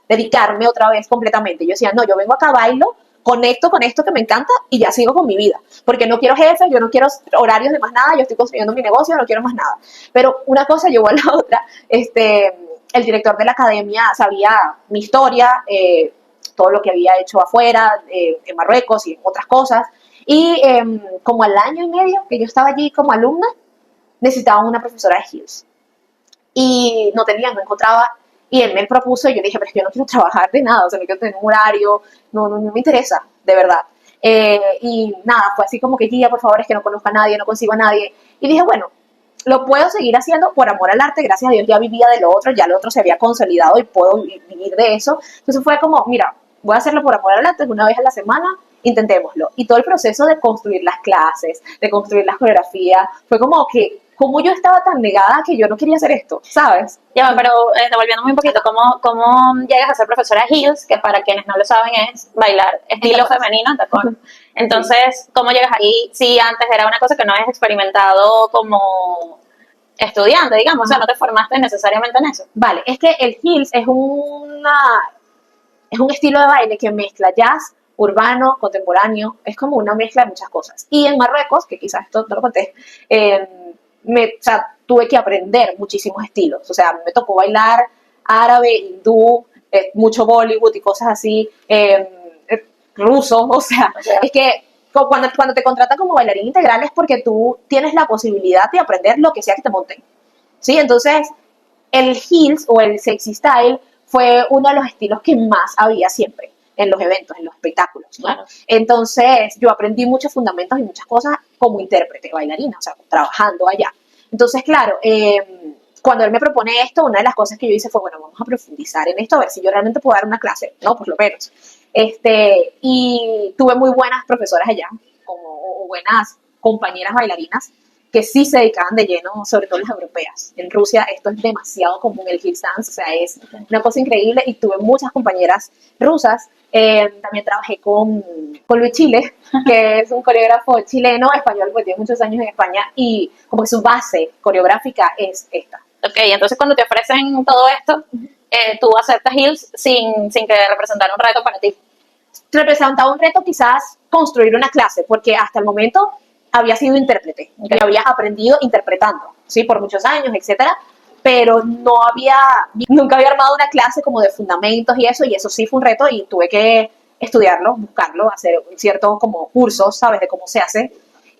dedicarme otra vez completamente. Yo decía, no, yo vengo acá, bailo, conecto con esto que me encanta y ya sigo con mi vida, porque no quiero jefes, yo no quiero horarios de más nada, yo estoy construyendo mi negocio, no quiero más nada. Pero una cosa llevó a la otra. El director de la academia sabía mi historia, todo lo que había hecho afuera, en Marruecos y en otras cosas, y como al año y medio que yo estaba allí como alumna, necesitaban una profesora de Heels y no encontraba. Y él me propuso y yo dije, pero es que yo no quiero trabajar de nada, o sea, no quiero tener un horario, no me interesa, de verdad. Y nada, fue así como que, Gia, por favor, es que no conozco a nadie, no consigo a nadie. Y dije, bueno, lo puedo seguir haciendo por amor al arte, gracias a Dios ya vivía de lo otro, ya lo otro se había consolidado y puedo vivir de eso. Entonces fue como, mira, voy a hacerlo por amor al arte, una vez a la semana, intentémoslo. Y todo el proceso de construir las clases, de construir las coreografías, fue como que, como yo estaba tan negada que yo no quería hacer esto, ¿sabes? Ya, pero devolviéndome un poquito, ¿cómo llegas a ser profesora de Heels? Que para quienes no lo saben es bailar estilo femenino, tacón. Entonces, ¿cómo llegas ahí? Si antes era una cosa que no habías experimentado como estudiante, digamos, o sea, no te formaste necesariamente en eso. Vale, es que el Heels es un estilo de baile que mezcla jazz, urbano, contemporáneo, es como una mezcla de muchas cosas. Y en Marruecos, que quizás esto no lo conté, tuve que aprender muchísimos estilos. O sea, me tocó bailar árabe, hindú, mucho Bollywood y cosas así, ruso. O sea, es que cuando te contratan como bailarín integral es porque tú tienes la posibilidad de aprender lo que sea que te monten. ¿Sí? Entonces, el heels o el sexy style fue uno de los estilos que más había siempre en los eventos, en los espectáculos, ¿no? Claro. Entonces, yo aprendí muchos fundamentos y muchas cosas como intérprete, bailarina, o sea, trabajando allá. Entonces, claro, cuando él me propone esto, una de las cosas que yo hice fue, bueno, vamos a profundizar en esto, a ver si yo realmente puedo dar una clase, ¿no? Por lo menos. Y tuve muy buenas profesoras allá, o buenas compañeras bailarinas, que sí se dedicaban de lleno, sobre todo las europeas. En Rusia esto es demasiado común, el heels dance, o sea, es una cosa increíble y tuve muchas compañeras rusas. También trabajé con Luis Chile, que es un coreógrafo chileno, español, porque tiene muchos años en España y como que su base coreográfica es esta. Ok, entonces cuando te ofrecen todo esto, tú aceptas heels sin que representara un reto para ti. Representaba un reto quizás construir una clase, porque hasta el momento había sido intérprete, okay. Y había aprendido interpretando, ¿sí? Por muchos años, etcétera, pero nunca había armado una clase como de fundamentos y eso sí fue un reto y tuve que estudiarlo, buscarlo, hacer ciertos como cursos, ¿sabes? De cómo se hace.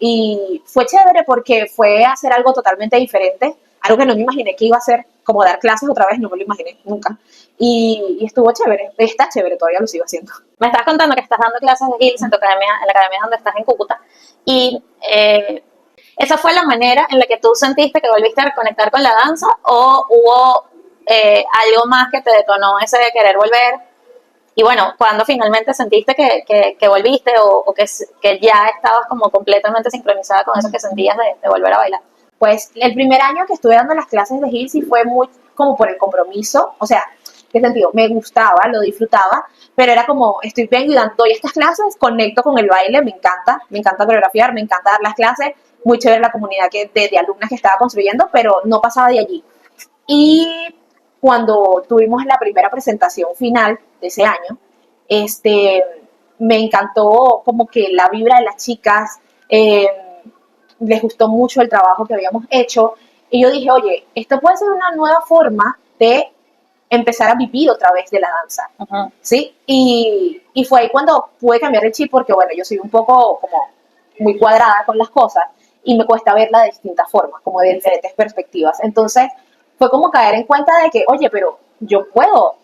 Y fue chévere porque fue hacer algo totalmente diferente, algo que no me imaginé que iba a ser, como dar clases otra vez, no me lo imaginé nunca. Y estuvo chévere, está chévere, todavía lo sigo haciendo. Me estás contando que estás dando clases de Hills en tu academia, en la academia donde estás en Cúcuta, y ¿esa fue la manera en la que tú sentiste que volviste a reconectar con la danza o hubo algo más que te detonó ese de querer volver? Y bueno, cuando finalmente sentiste que volviste o que ya estabas como completamente sincronizada con eso que sentías de volver a bailar. Pues el primer año que estuve dando las clases de Hills sí fue muy como por el compromiso, o sea, ¿qué sentido? Me gustaba, lo disfrutaba, pero era como, vengo y doy estas clases, conecto con el baile, me encanta coreografiar, me encanta dar las clases, muy chévere la comunidad de alumnas que estaba construyendo, pero no pasaba de allí. Y cuando tuvimos la primera presentación final de ese año, me encantó como que la vibra de las chicas, les gustó mucho el trabajo que habíamos hecho, y yo dije, oye, esto puede ser una nueva forma de empezar a vivir otra vez de la danza, ¿sí? Y fue ahí cuando pude cambiar el chip, porque bueno, yo soy un poco como muy cuadrada con las cosas, y me cuesta verla de distintas formas, como de diferentes perspectivas. Entonces, fue como caer en cuenta de que, oye, pero yo puedo,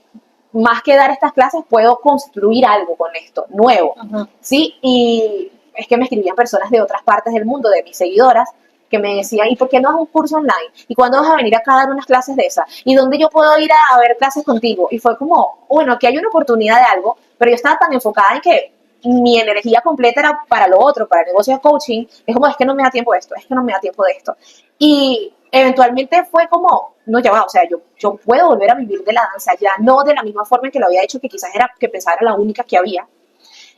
más que dar estas clases, puedo construir algo con esto, nuevo, ¿sí? Y es que me escribían personas de otras partes del mundo, de mis seguidoras, que me decían, ¿y por qué no haces un curso online? ¿Y cuándo vas a venir acá a dar unas clases de esas? ¿Y dónde yo puedo ir a ver clases contigo? Y fue como, bueno, aquí hay una oportunidad de algo, pero yo estaba tan enfocada en que mi energía completa era para lo otro, para el negocio de coaching. Es como, es que no me da tiempo de esto, es que no me da tiempo de esto. Y eventualmente fue como, no, ya va, o sea, yo puedo volver a vivir de la danza, ya no de la misma forma en que lo había hecho, que quizás era que pensaba era la única que había.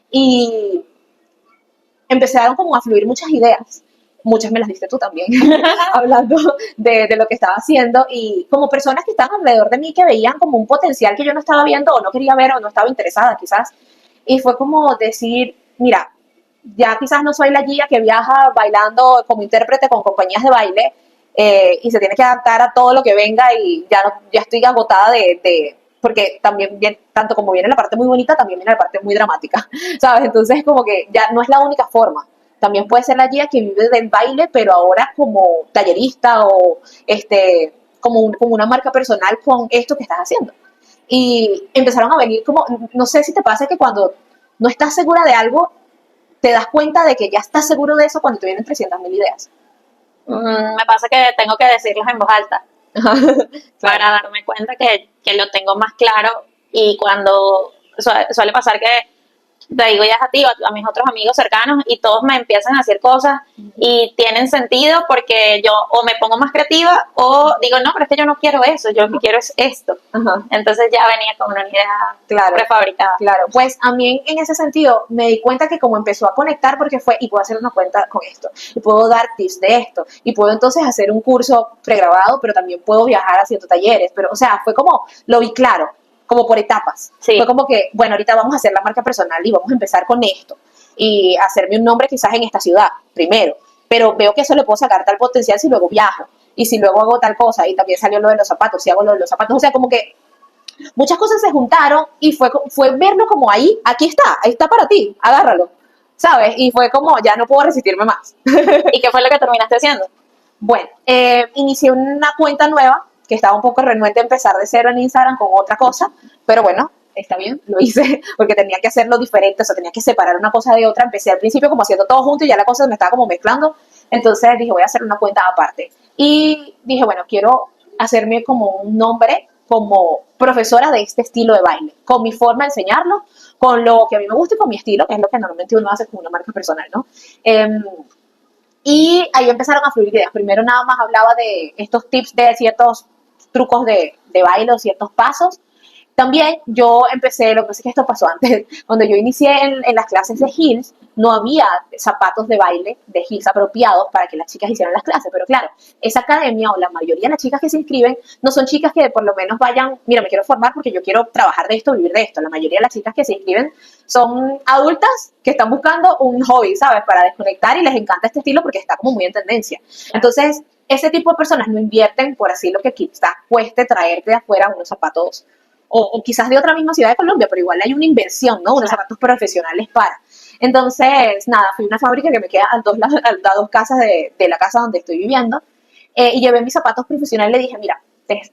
Y empezaron como a fluir muchas ideas. Muchas me las diste tú también, hablando de lo que estaba haciendo, y como personas que estaban alrededor de mí que veían como un potencial que yo no estaba viendo o no quería ver o no estaba interesada quizás, y fue como decir, mira, ya quizás no soy la Gia que viaja bailando como intérprete con compañías de baile y se tiene que adaptar a todo lo que venga, y ya estoy agotada porque también tanto como viene la parte muy bonita, también viene la parte muy dramática, ¿sabes? Entonces como que ya no es la única forma. También puede ser la Gia que vive del baile, pero ahora como tallerista o como una marca personal con esto que estás haciendo. Y empezaron a venir como, no sé si te pasa que cuando no estás segura de algo, te das cuenta de que ya estás seguro de eso cuando te vienen 300.000 ideas. Me pasa que tengo que decirlas en voz alta para darme cuenta que lo tengo más claro, y cuando suele pasar que te digo ya a ti, a mis otros amigos cercanos, y todos me empiezan a hacer cosas y tienen sentido porque yo o me pongo más creativa o digo, no, pero es que yo no quiero eso, yo lo que quiero es esto. Entonces ya venía con una idea prefabricada. Claro, pues a mí en ese sentido me di cuenta que como empezó a conectar, porque fue, y puedo hacer una cuenta con esto, y puedo dar tips de esto, y puedo entonces hacer un curso pregrabado, pero también puedo viajar haciendo talleres, pero o sea, fue como, lo vi claro, como por etapas. Sí. Fue como que, bueno, ahorita vamos a hacer la marca personal y vamos a empezar con esto y hacerme un nombre quizás en esta ciudad primero, pero veo que eso le puedo sacar tal potencial si luego viajo y si luego hago tal cosa, y también salió lo de los zapatos, si hago lo de los zapatos, o sea, como que muchas cosas se juntaron y fue verlo como ahí, aquí está para ti, agárralo, ¿sabes? Y fue como, ya no puedo resistirme más. ¿Y qué fue lo que terminaste haciendo? Bueno, inicié una cuenta nueva, que estaba un poco renuente a empezar de cero en Instagram con otra cosa, pero bueno, está bien, lo hice porque tenía que hacerlo diferente, o sea, tenía que separar una cosa de otra. Empecé al principio como haciendo todo junto y ya la cosa me estaba como mezclando, entonces dije, voy a hacer una cuenta aparte. Y dije, bueno, quiero hacerme como un nombre como profesora de este estilo de baile, con mi forma de enseñarlo, con lo que a mí me gusta y con mi estilo, que es lo que normalmente uno hace con una marca personal, ¿no? Y ahí empezaron a fluir ideas. Primero nada más hablaba de estos tips de ciertos trucos de baile o ciertos pasos. También yo empecé, lo que pasa es que esto pasó antes, cuando yo inicié en las clases de Hills, no había zapatos de baile de Hills apropiados para que las chicas hicieran las clases, pero claro, esa academia o la mayoría de las chicas que se inscriben no son chicas que por lo menos vayan, mira, me quiero formar porque yo quiero trabajar de esto, vivir de esto. La mayoría de las chicas que se inscriben son adultas que están buscando un hobby, ¿sabes? Para desconectar, y les encanta este estilo porque está como muy en tendencia. Entonces, ese tipo de personas no invierten, por así lo que quizás cueste traerte de afuera unos zapatos o quizás de otra misma ciudad de Colombia, pero igual hay una inversión, ¿no? Unos zapatos profesionales para. Entonces, nada, fui a una fábrica que me queda a dos casas de la casa donde estoy viviendo, y llevé mis zapatos profesionales y le dije, mira,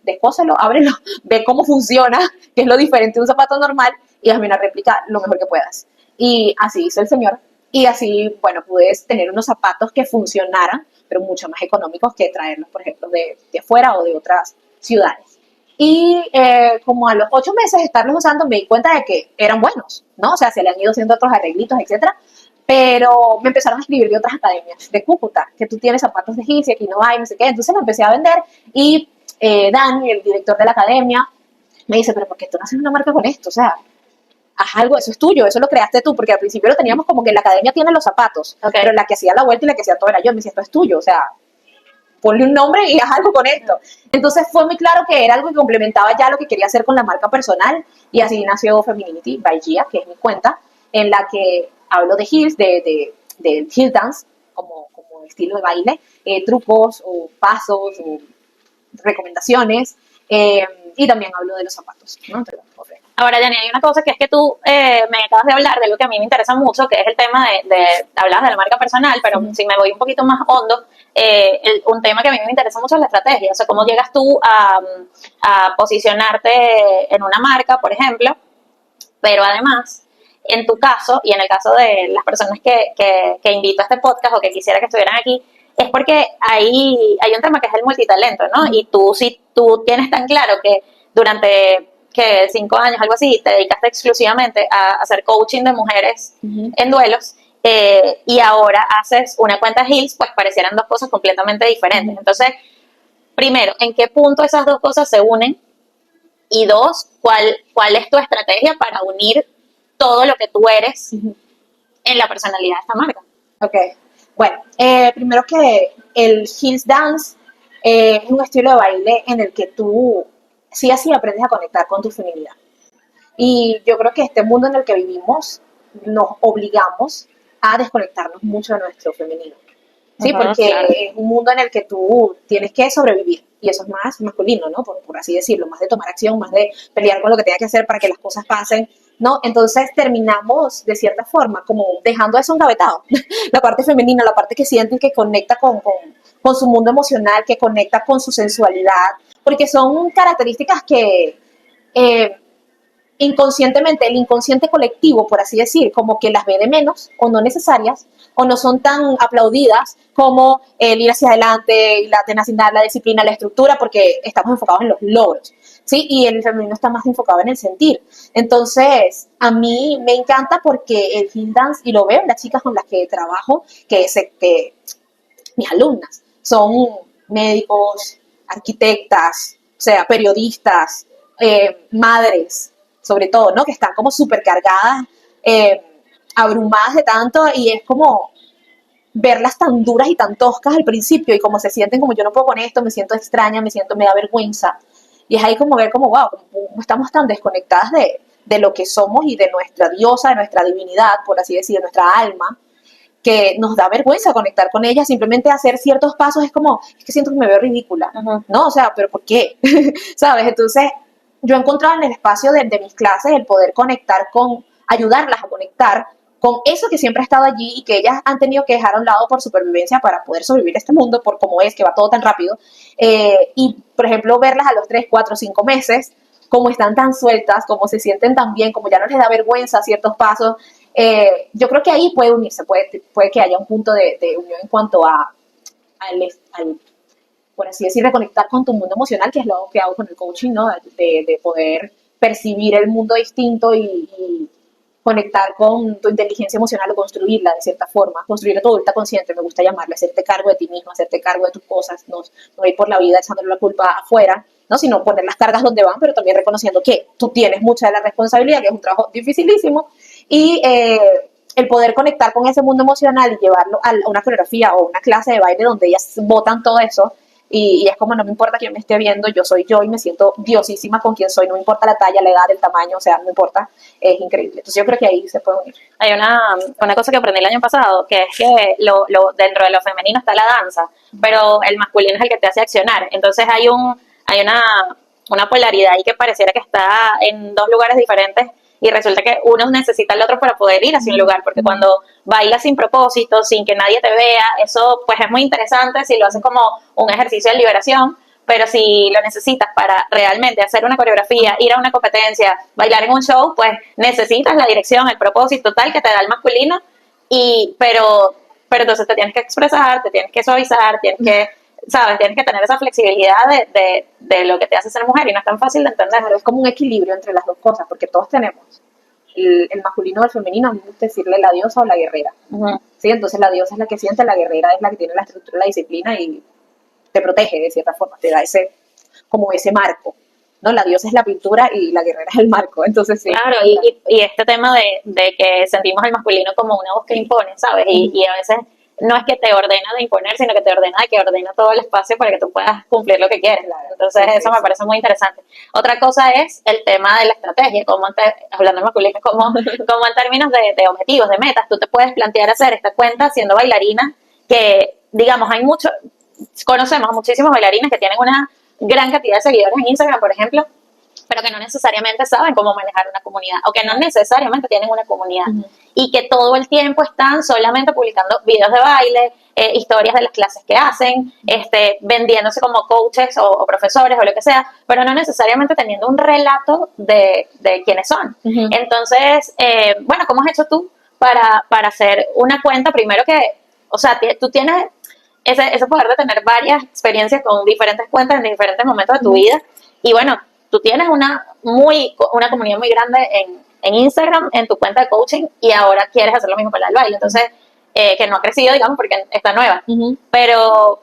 despóselo, ábrelo, ve cómo funciona, que es lo diferente de un zapato normal, y hazme una réplica lo mejor que puedas. Y así hizo el señor, y así, bueno, pude tener unos zapatos que funcionaran, pero mucho más económicos que traerlos, por ejemplo, de afuera o de otras ciudades. Y como a los 8 meses de estarlos usando me di cuenta de que eran buenos, ¿no? O sea, se le han ido haciendo otros arreglitos, etcétera. Pero me empezaron a escribir de otras academias de Cúcuta, que tú tienes zapatos de Hills y aquí no hay, no sé qué. Entonces lo empecé a vender y Dani, el director de la academia, me dice, pero ¿por qué tú no haces una marca con esto? O sea, haz algo, eso es tuyo, eso lo creaste tú, porque al principio lo teníamos como que la academia tiene los zapatos, Okay. pero la que hacía la vuelta y la que hacía todo era yo. Me decía, esto es tuyo, o sea, ponle un nombre y haz algo con esto. Entonces fue muy claro que era algo que complementaba ya lo que quería hacer con la marca personal, y así nació Femininity by Gia, que es mi cuenta, en la que hablo de heels, de heel dance, como estilo de baile, trucos o pasos o recomendaciones, y también hablo de los zapatos, ¿no? Ahora, Yanni, hay una cosa que es que tú me acabas de hablar de lo que a mí me interesa mucho, que es el tema hablas de la marca personal, pero si me voy un poquito más hondo, un tema que a mí me interesa mucho es la estrategia, o sea, cómo llegas tú a posicionarte en una marca, por ejemplo, pero además, en tu caso y en el caso de las personas que invito a este podcast o que quisiera que estuvieran aquí, es porque hay un tema que es el multitalento, ¿no? Y si tú tienes tan claro que durante 5 años, algo así, te dedicaste exclusivamente a hacer coaching de mujeres en duelos, y ahora haces una cuenta Hills, pues parecieran dos cosas completamente diferentes. Entonces, primero, ¿en qué punto esas dos cosas se unen? Y dos, ¿cuál es tu estrategia para unir todo lo que tú eres en la personalidad de esta marca? Ok, bueno, primero que el Hills Dance es un estilo de baile en el que tú sí así aprendes a conectar con tu feminidad. Y yo creo que este mundo en el que vivimos nos obligamos a desconectarnos mucho de nuestro femenino. Sí, porque claro. es un mundo en el que tú tienes que sobrevivir, y eso es más masculino, ¿no? Por así decirlo, más de tomar acción, más de pelear con lo que tenga que hacer para que las cosas pasen, ¿no? Entonces terminamos, de cierta forma, como dejando eso engavetado. La parte femenina, la parte que siente y que conecta con su mundo emocional, que conecta con su sensualidad, porque son características que inconscientemente, el inconsciente colectivo, por así decir, como que las ve de menos o no necesarias o no son tan aplaudidas como el ir hacia adelante, la tenacidad, la disciplina, la estructura, porque estamos enfocados en los logros, ¿sí? Y el femenino está más enfocado en el sentir. Entonces, a mí me encanta porque el heel dance, y lo veo en las chicas con las que trabajo, que mis alumnas son médicos, arquitectas, o sea, periodistas, madres, sobre todo, ¿no? Que están como súper cargadas, abrumadas de tanto, y es como verlas tan duras y tan toscas al principio, y como se sienten como yo no puedo con esto, me siento extraña, me da vergüenza, y es ahí como ver como, wow, como estamos tan desconectadas de lo que somos y de nuestra diosa, de nuestra divinidad, por así decir, de nuestra alma, que nos da vergüenza conectar con ella, simplemente hacer ciertos pasos es como, es que siento que me veo ridícula, ¿no? O sea, ¿pero por qué? ¿Sabes? Entonces, yo he encontrado en el espacio de mis clases el poder conectar ayudarlas a conectar con eso que siempre ha estado allí y que ellas han tenido que dejar a un lado por supervivencia para poder sobrevivir a este mundo, por cómo es, que va todo tan rápido. Y, por ejemplo, verlas a los 3, 4, 5 meses, cómo están tan sueltas, cómo se sienten tan bien, cómo ya no les da vergüenza ciertos pasos. Yo creo que ahí puede unirse, puede que haya un punto de unión en cuanto al, por así decir, reconectar con tu mundo emocional, que es lo que hago con el coaching, ¿no? De poder percibir el mundo distinto y conectar con tu inteligencia emocional o construirla de cierta forma, construir tu adulta consciente, me gusta llamarle, hacerte cargo de ti mismo, hacerte cargo de tus cosas, no ir por la vida echándole la culpa afuera, ¿no? Sino poner las cargas donde van, pero también reconociendo que tú tienes mucha de la responsabilidad, que es un trabajo dificilísimo, y el poder conectar con ese mundo emocional y llevarlo a una coreografía o una clase de baile donde ellas botan todo eso, y es como, no me importa quién me esté viendo, yo soy yo y me siento diosísima con quien soy, no me importa la talla, la edad, el tamaño, o sea, no me importa, es increíble. Entonces yo creo que ahí se puede unir. Hay una cosa que aprendí el año pasado, que es que dentro de lo femenino está la danza, pero el masculino es el que te hace accionar. Entonces hay una polaridad ahí que pareciera que está en dos lugares diferentes, y resulta que uno necesita al otro para poder ir hacia un lugar, porque cuando bailas sin propósito, sin que nadie te vea, eso pues es muy interesante si lo haces como un ejercicio de liberación, pero si lo necesitas para realmente hacer una coreografía, ir a una competencia, bailar en un show, pues necesitas la dirección, el propósito tal que te da el masculino, pero entonces te tienes que expresar, te tienes que suavizar, tienes que, ¿sabes? Tienes que tener esa flexibilidad de lo que te hace ser mujer y no es tan fácil de entender. Claro, es como un equilibrio entre las dos cosas, porque todos tenemos el masculino o el femenino, a mí me gusta decirle la diosa o la guerrera. ¿Sí? Entonces la diosa es la que siente, la guerrera es la que tiene la estructura, la disciplina y te protege de cierta forma, te da como ese marco. ¿No? La diosa es la pintura y la guerrera es el marco, entonces sí. Claro, y este tema de que sentimos al masculino como una voz que impone, ¿sabes? Y a veces no es que te ordena de imponer, sino que te ordena de que ordena todo el espacio para que tú puedas cumplir lo que quieres. Entonces eso me parece muy interesante. Otra cosa es el tema de la estrategia, hablando de masculino, como en términos de objetivos, de metas, tú te puedes plantear hacer esta cuenta siendo bailarina, que digamos, conocemos a muchísimos bailarines que tienen una gran cantidad de seguidores en Instagram, por ejemplo, pero que no necesariamente saben cómo manejar una comunidad o que no necesariamente tienen una comunidad y que todo el tiempo están solamente publicando videos de baile, historias de las clases que hacen, vendiéndose como coaches o profesores o lo que sea, pero no necesariamente teniendo un relato de quiénes son. Entonces, bueno, ¿cómo has hecho tú para hacer una cuenta? Primero que, o sea, tú tienes ese poder de tener varias experiencias con diferentes cuentas en diferentes momentos de tu vida y bueno, tú tienes una comunidad muy grande en Instagram, en tu cuenta de coaching, y ahora quieres hacer lo mismo con la del baile. Entonces, que no ha crecido, digamos, porque está nueva. Pero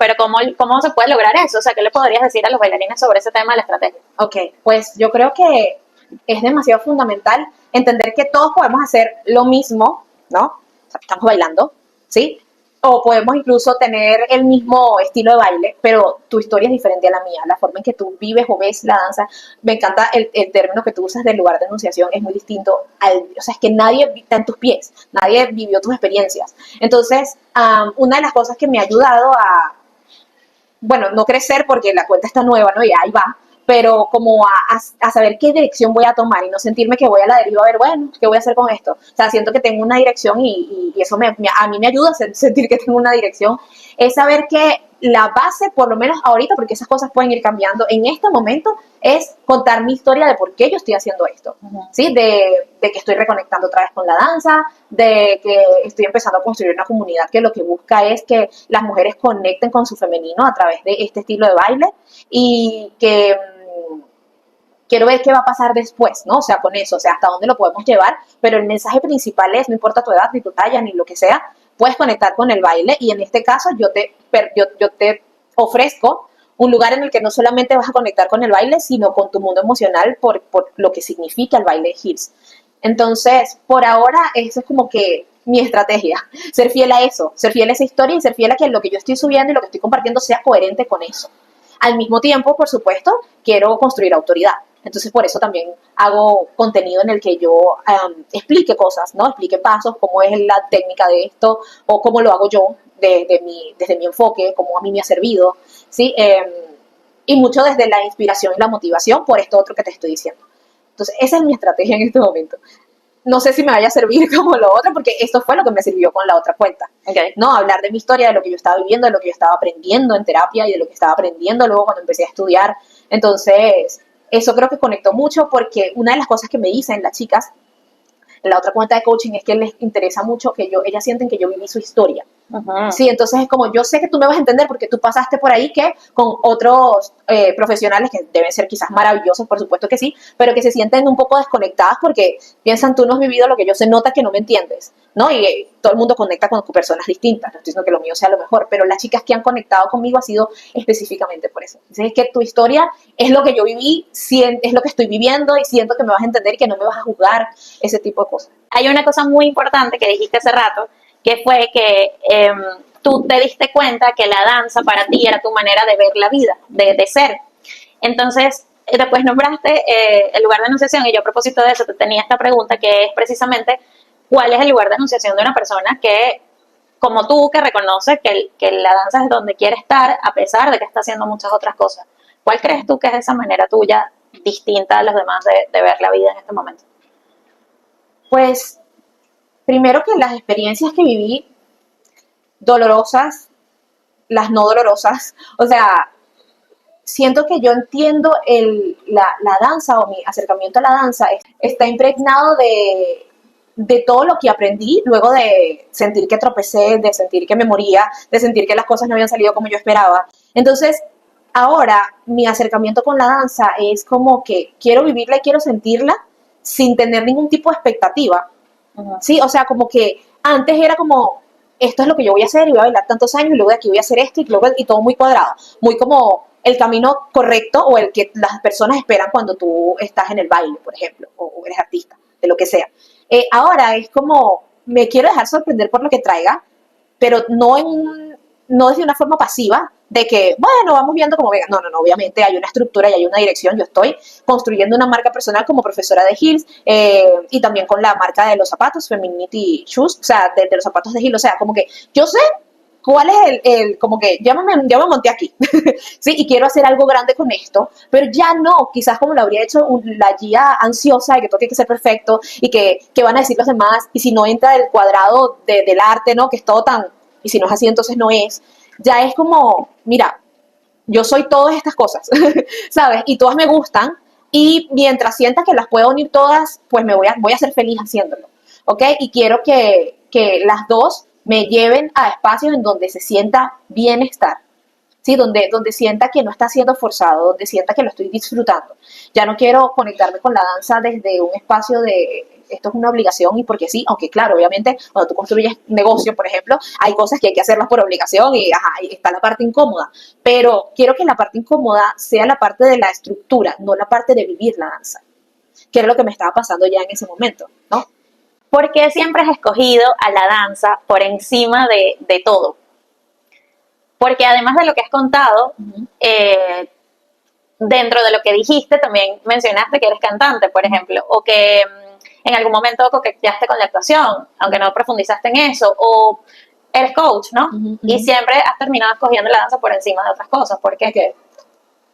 ¿cómo se puede lograr eso? O sea, ¿qué le podrías decir a los bailarines sobre ese tema de la estrategia? Ok, pues yo creo que es demasiado fundamental entender que todos podemos hacer lo mismo, ¿no? O sea, estamos bailando, ¿sí? O podemos incluso tener el mismo estilo de baile, pero tu historia es diferente a la mía. La forma en que tú vives o ves la danza, me encanta el término que tú usas del lugar de enunciación, es muy distinto o sea, es que nadie está en tus pies, nadie vivió tus experiencias. Entonces, una de las cosas que me ha ayudado bueno, no crecer porque la cuenta está nueva, ¿no? Y ahí va, pero como a saber qué dirección voy a tomar y no sentirme que voy a la deriva a ver, bueno, ¿qué voy a hacer con esto? O sea, siento que tengo una dirección y eso a mí me ayuda a sentir que tengo una dirección, es saber que la base, por lo menos ahorita, porque esas cosas pueden ir cambiando, en este momento es contar mi historia de por qué yo estoy haciendo esto, ¿sí? De que estoy reconectando otra vez con la danza, de que estoy empezando a construir una comunidad que lo que busca es que las mujeres conecten con su femenino a través de este estilo de baile y que quiero ver qué va a pasar después, ¿no? O sea, con eso, o sea, hasta dónde lo podemos llevar, pero el mensaje principal es, no importa tu edad, ni tu talla, ni lo que sea, puedes conectar con el baile y en este caso yo te ofrezco un lugar en el que no solamente vas a conectar con el baile, sino con tu mundo emocional por lo que significa el baile de Hills. Entonces, por ahora, eso es como que mi estrategia, ser fiel a eso, ser fiel a esa historia y ser fiel a que lo que yo estoy subiendo y lo que estoy compartiendo sea coherente con eso. Al mismo tiempo, por supuesto, quiero construir autoridad. Entonces, por eso también hago contenido en el que yo explique cosas, ¿no? Explique pasos, cómo es la técnica de esto o cómo lo hago yo desde mi enfoque, cómo a mí me ha servido, ¿sí? Y mucho desde la inspiración y la motivación por esto otro que te estoy diciendo. Entonces, esa es mi estrategia en este momento. No sé si me vaya a servir como lo otro, porque esto fue lo que me sirvió con la otra cuenta. ¿No? Hablar de mi historia, de lo que yo estaba viviendo, de lo que yo estaba aprendiendo en terapia y de lo que estaba aprendiendo luego cuando empecé a estudiar. Entonces, eso creo que conectó mucho porque una de las cosas que me dicen las chicas en la otra cuenta de coaching es que les interesa mucho que ellas sienten que yo viví su historia. Sí, entonces es como, yo sé que tú me vas a entender porque tú pasaste por ahí que con otros profesionales que deben ser quizás maravillosos, por supuesto que sí, pero que se sienten un poco desconectadas porque piensan, tú no has vivido lo que yo, se nota que no me entiendes, ¿no? Y todo el mundo conecta con personas distintas, no estoy diciendo que lo mío sea lo mejor, pero las chicas que han conectado conmigo ha sido específicamente por eso. Entonces es que tu historia es lo que yo viví, es lo que estoy viviendo y siento que me vas a entender y que no me vas a juzgar, ese tipo de cosas. Hay una cosa muy importante que dijiste hace rato, que fue que tú te diste cuenta que la danza para ti era tu manera de ver la vida, de ser. Entonces, después nombraste el lugar de enunciación y yo a propósito de eso te tenía esta pregunta que es precisamente ¿cuál es el lugar de enunciación de una persona que, como tú, que reconoce que la danza es donde quiere estar a pesar de que está haciendo muchas otras cosas? ¿Cuál crees tú que es esa manera tuya distinta a los demás de ver la vida en este momento? Pues, primero que las experiencias que viví, dolorosas, las no dolorosas, o sea, siento que yo entiendo la danza o mi acercamiento a la danza está impregnado de todo lo que aprendí luego de sentir que tropecé, de sentir que me moría, de sentir que las cosas no habían salido como yo esperaba. Entonces, ahora mi acercamiento con la danza es como que quiero vivirla y quiero sentirla sin tener ningún tipo de expectativa. Sí, o sea, como que antes era como, esto es lo que yo voy a hacer y voy a bailar tantos años y luego de aquí voy a hacer esto y todo muy cuadrado, muy como el camino correcto o el que las personas esperan cuando tú estás en el baile, por ejemplo, o eres artista, de lo que sea. Ahora es como, me quiero dejar sorprender por lo que traiga, pero no desde una forma pasiva, de que, bueno, vamos viendo cómo venga. No, no, no, obviamente hay una estructura y hay una dirección. Yo estoy construyendo una marca personal como profesora de Heels y también con la marca de los zapatos, Femininity Shoes, o sea, de los zapatos de Heels. O sea, como que yo sé cuál es como que ya me monté aquí, ¿sí? Y quiero hacer algo grande con esto, pero ya no, quizás como lo habría hecho la guía ansiosa de que todo tiene que ser perfecto y que van a decir los demás, y si no entra el cuadrado del arte, ¿no? Que es todo tan, y si no es así, entonces no es. Ya es como, mira, yo soy todas estas cosas, ¿sabes? Y todas me gustan, y mientras sienta que las puedo unir todas, pues voy a ser feliz haciéndolo, ¿ok? Y quiero que las dos me lleven a espacios en donde se sienta bienestar, ¿sí? Donde sienta que no está siendo forzado, donde sienta que lo estoy disfrutando. Ya no quiero conectarme con la danza desde un espacio de esto es una obligación y porque sí, aunque claro, obviamente cuando tú construyes negocio, por ejemplo, hay cosas que hay que hacerlas por obligación y ajá, ahí está la parte incómoda, pero quiero que la parte incómoda sea la parte de la estructura, no la parte de vivir la danza, que era lo que me estaba pasando ya en ese momento, ¿no? ¿Por qué siempre has escogido a la danza por encima de todo? Porque además de lo que has contado, dentro de lo que dijiste también mencionaste que eres cantante, por ejemplo, o que en algún momento coqueteaste con la actuación, aunque no profundizaste en eso, o eres coach, ¿no? Y siempre has terminado escogiendo la danza por encima de otras cosas. ¿Por qué? Okay.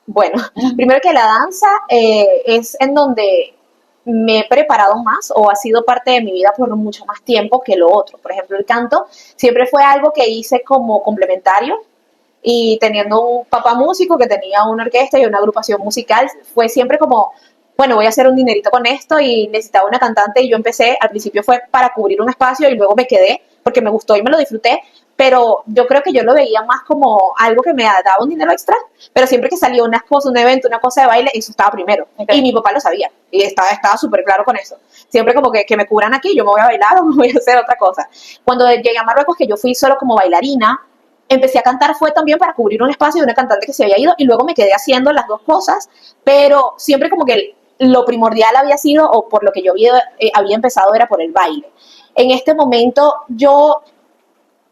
Bueno, primero que la danza es en donde me he preparado más o ha sido parte de mi vida por mucho más tiempo que lo otro. Por ejemplo, el canto siempre fue algo que hice como complementario y teniendo un papá músico que tenía una orquesta y una agrupación musical, fue siempre como, bueno, voy a hacer un dinerito con esto y necesitaba una cantante y yo empecé, al principio fue para cubrir un espacio y luego me quedé porque me gustó y me lo disfruté, pero yo creo que yo lo veía más como algo que me daba un dinero extra, pero siempre que salía una cosa, un evento, una cosa de baile, eso estaba primero. Okay. Y mi papá lo sabía y estaba súper claro con eso. Siempre como que me cubran aquí, yo me voy a bailar o me voy a hacer otra cosa. Cuando llegué a Marruecos, que yo fui solo como bailarina, empecé a cantar fue también para cubrir un espacio de una cantante que se había ido y luego me quedé haciendo las dos cosas, pero siempre como que lo primordial había sido, o por lo que yo había empezado, era por el baile. En este momento yo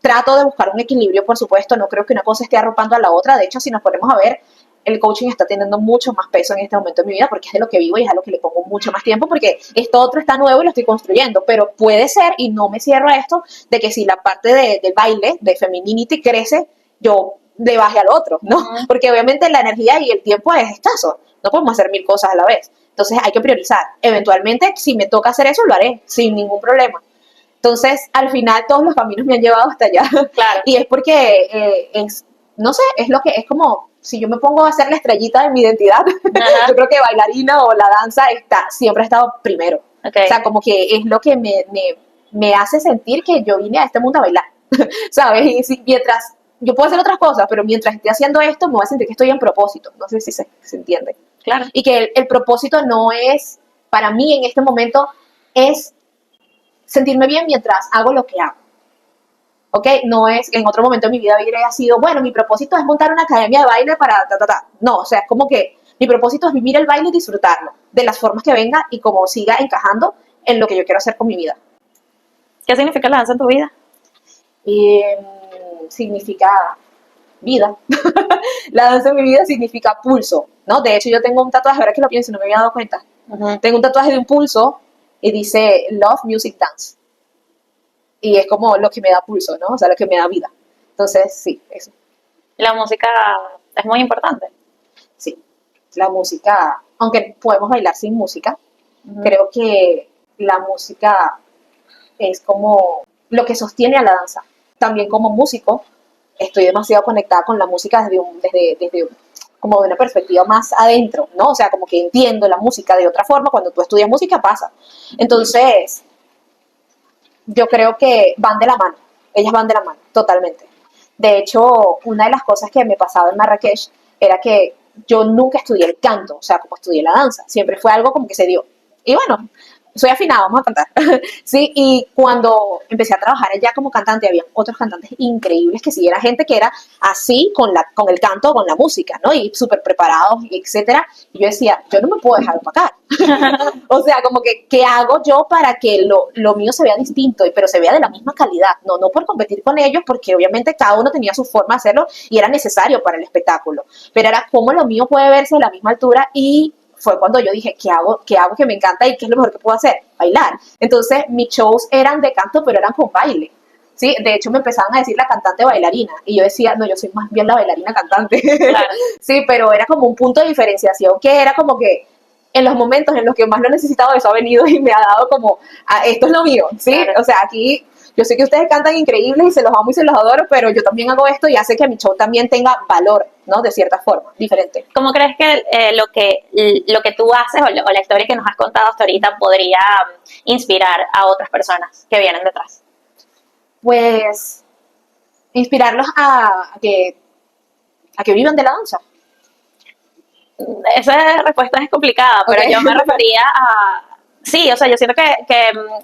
trato de buscar un equilibrio, por supuesto, no creo que una cosa esté arropando a la otra, de hecho, si nos ponemos a ver, el coaching está teniendo mucho más peso en este momento de mi vida porque es de lo que vivo y es a lo que le pongo mucho más tiempo porque esto otro está nuevo y lo estoy construyendo, pero puede ser, y no me cierro a esto, de que si la parte del baile, de femininity crece, yo le baje al otro, ¿no? Porque obviamente la energía y el tiempo es escaso, no podemos hacer 1000 cosas a la vez, entonces hay que priorizar, eventualmente si me toca hacer eso lo haré sin ningún problema. Entonces, al final todos los caminos me han llevado hasta allá. Claro. Y es porque no sé, es lo que es como si yo me pongo a hacer la estrellita de mi identidad, yo creo que bailarina o la danza siempre ha estado primero. Okay. O sea, como que es lo que me hace sentir que yo vine a este mundo a bailar, ¿sabes? Y mientras, yo puedo hacer otras cosas, pero mientras esté haciendo esto, me voy a sentir que estoy en propósito. No sé si se entiende. Claro. Y que el propósito no es, para mí en este momento, es sentirme bien mientras hago lo que hago. ¿Ok? No es, en otro momento de mi vida hubiera sido, bueno, mi propósito es montar una academia de baile para No, o sea, es como que mi propósito es vivir el baile y disfrutarlo, de las formas que venga y como siga encajando en lo que yo quiero hacer con mi vida. ¿Qué significa la danza en tu vida? Significa vida. La danza en mi vida significa pulso, ¿no? De hecho, yo tengo un tatuaje, ahora que lo pienso, no me había dado cuenta. Tengo un tatuaje de un pulso y dice Love, Music, Dance. Y es como lo que me da pulso, ¿no? O sea, lo que me da vida. Entonces, sí, eso. La música es muy importante. Sí, la música, aunque podemos bailar sin música, creo que la música es como lo que sostiene a la danza. También como músico, estoy demasiado conectada con la música desde como de una perspectiva más adentro, ¿no? O sea, como que entiendo la música de otra forma. Cuando tú estudias música pasa. Entonces, yo creo que van de la mano. Ellas van de la mano, totalmente. De hecho, una de las cosas que me pasaba en Marrakech era que yo nunca estudié el canto, o sea, como estudié la danza. Siempre fue algo como que se dio. Y bueno, soy afinada, vamos a cantar. Sí, y cuando empecé a trabajar allá como cantante, había otros cantantes increíbles que sí, era gente que era así con el canto, con la música, ¿no? Y súper preparados, etcétera. Y yo decía, yo no me puedo dejar opacar. O sea, como que, ¿qué hago yo para que lo mío se vea distinto, pero se vea de la misma calidad? No por competir con ellos, porque obviamente cada uno tenía su forma de hacerlo y era necesario para el espectáculo. Pero era cómo lo mío puede verse de la misma altura y fue cuando yo dije, ¿qué hago que me encanta y qué es lo mejor que puedo hacer? Bailar. Entonces, mis shows eran de canto, pero eran con baile. ¿Sí? De hecho, me empezaban a decir la cantante bailarina. Y yo decía, no, yo soy más bien la bailarina cantante. Claro. Sí, pero era como un punto de diferenciación que era como que en los momentos en los que más lo he necesitado, eso ha venido y me ha dado como, esto es lo mío, ¿sí? Claro. O sea, aquí yo sé que ustedes cantan increíbles y se los amo y se los adoro, pero yo también hago esto y hace que mi show también tenga valor, ¿no? De cierta forma, diferente. ¿Cómo crees que lo que tú haces o la historia que nos has contado hasta ahorita podría inspirar a otras personas que vienen detrás? Pues inspirarlos a que vivan de la danza. Esa respuesta es complicada, pero Okay. yo me refería a... Sí, o sea, yo siento que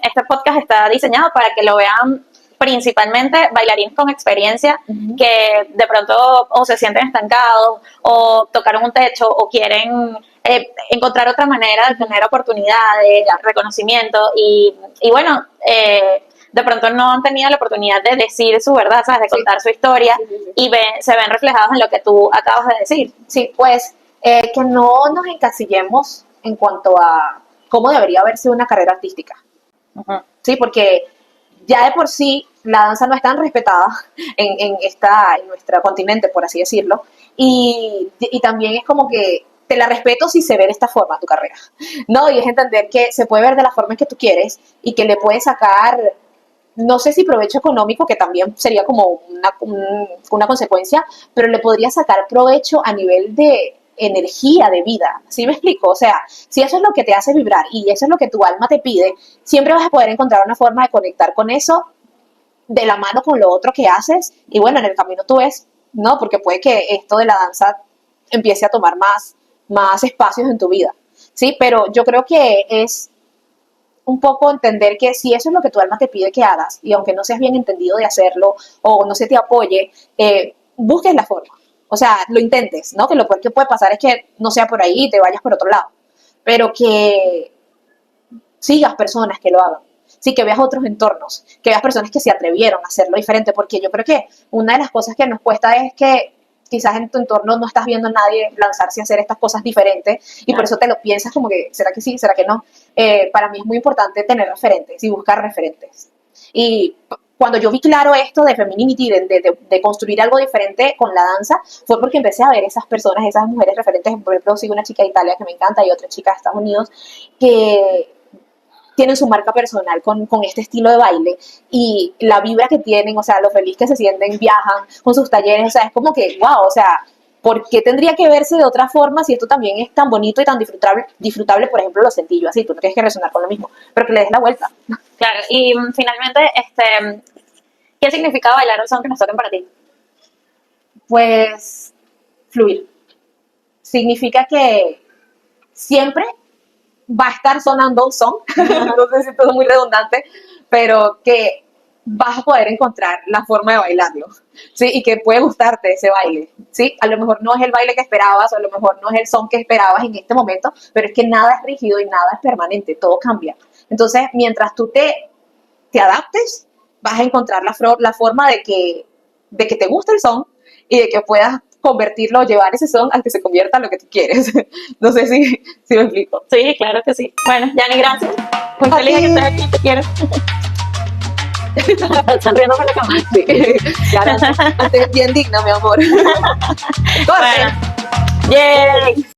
este podcast está diseñado para que lo vean principalmente bailarines con experiencia que de pronto o se sienten estancados o tocaron un techo o quieren encontrar otra manera de tener oportunidades, reconocimiento y bueno, de pronto no han tenido la oportunidad de decir su verdad, ¿sabes? De contar su historia y se ven reflejados en lo que tú acabas de decir. Sí, pues que no nos encasillemos en cuanto a cómo debería verse una carrera artística. Sí, porque ya de por sí la danza no es tan respetada en nuestro continente, por así decirlo, y también es como que te la respeto si se ve de esta forma tu carrera, ¿no? Y es entender que se puede ver de la forma en que tú quieres y que le puedes sacar, no sé si provecho económico, que también sería como una consecuencia, pero le podría sacar provecho a nivel de energía de vida, ¿sí me explico? O sea, si eso es lo que te hace vibrar y eso es lo que tu alma te pide, siempre vas a poder encontrar una forma de conectar con eso de la mano con lo otro que haces y bueno, en el camino tú ves, ¿no? Porque puede que esto de la danza empiece a tomar más espacios en tu vida, ¿sí? Pero yo creo que es un poco entender que si eso es lo que tu alma te pide que hagas y aunque no seas bien entendido de hacerlo o no se te apoye, busques la forma. O sea, lo intentes, ¿no? Que lo peor que puede pasar es que no sea por ahí y te vayas por otro lado. Pero que sigas personas que lo hagan. Sí, que veas otros entornos, que veas personas que se atrevieron a hacerlo diferente. Porque yo creo que una de las cosas que nos cuesta es que quizás en tu entorno no estás viendo a nadie lanzarse a hacer estas cosas diferentes y por eso te lo piensas como que, ¿será que sí? ¿Será que no? Para mí es muy importante tener referentes y buscar referentes. Y cuando yo vi claro esto de femininity, de construir algo diferente con la danza, fue porque empecé a ver esas personas, esas mujeres referentes. Por ejemplo, sigo una chica de Italia que me encanta y otra chica de Estados Unidos que tienen su marca personal con este estilo de baile y la vibra que tienen, o sea, lo feliz que se sienten, viajan con sus talleres, o sea, es como que, wow, o sea, ¿por qué tendría que verse de otra forma si esto también es tan bonito y tan disfrutable, por ejemplo, lo sentí yo así, tú no tienes que resonar con lo mismo, pero que le des la vuelta. Claro, y finalmente, ¿qué significa bailar un son que nos toquen para ti? Pues, fluir. Significa que siempre va a estar sonando un son, no sé si esto es muy redundante, pero que vas a poder encontrar la forma de bailarlo, ¿sí? Y que puede gustarte ese baile, ¿sí? A lo mejor no es el baile que esperabas, o a lo mejor no es el son que esperabas en este momento, pero es que nada es rígido y nada es permanente, todo cambia. Entonces, mientras tú te adaptes, vas a encontrar la forma de que te guste el son y de que puedas convertirlo, llevar ese son al que se convierta en lo que tú quieres. No sé si me explico. Sí, claro que sí. Bueno, Yani, gracias. Muy A feliz de que ti. estés aquí, te quiero. Están riendo por la cama. Sí. Claro, antes bien digna, mi amor. Corte. Bueno, yay.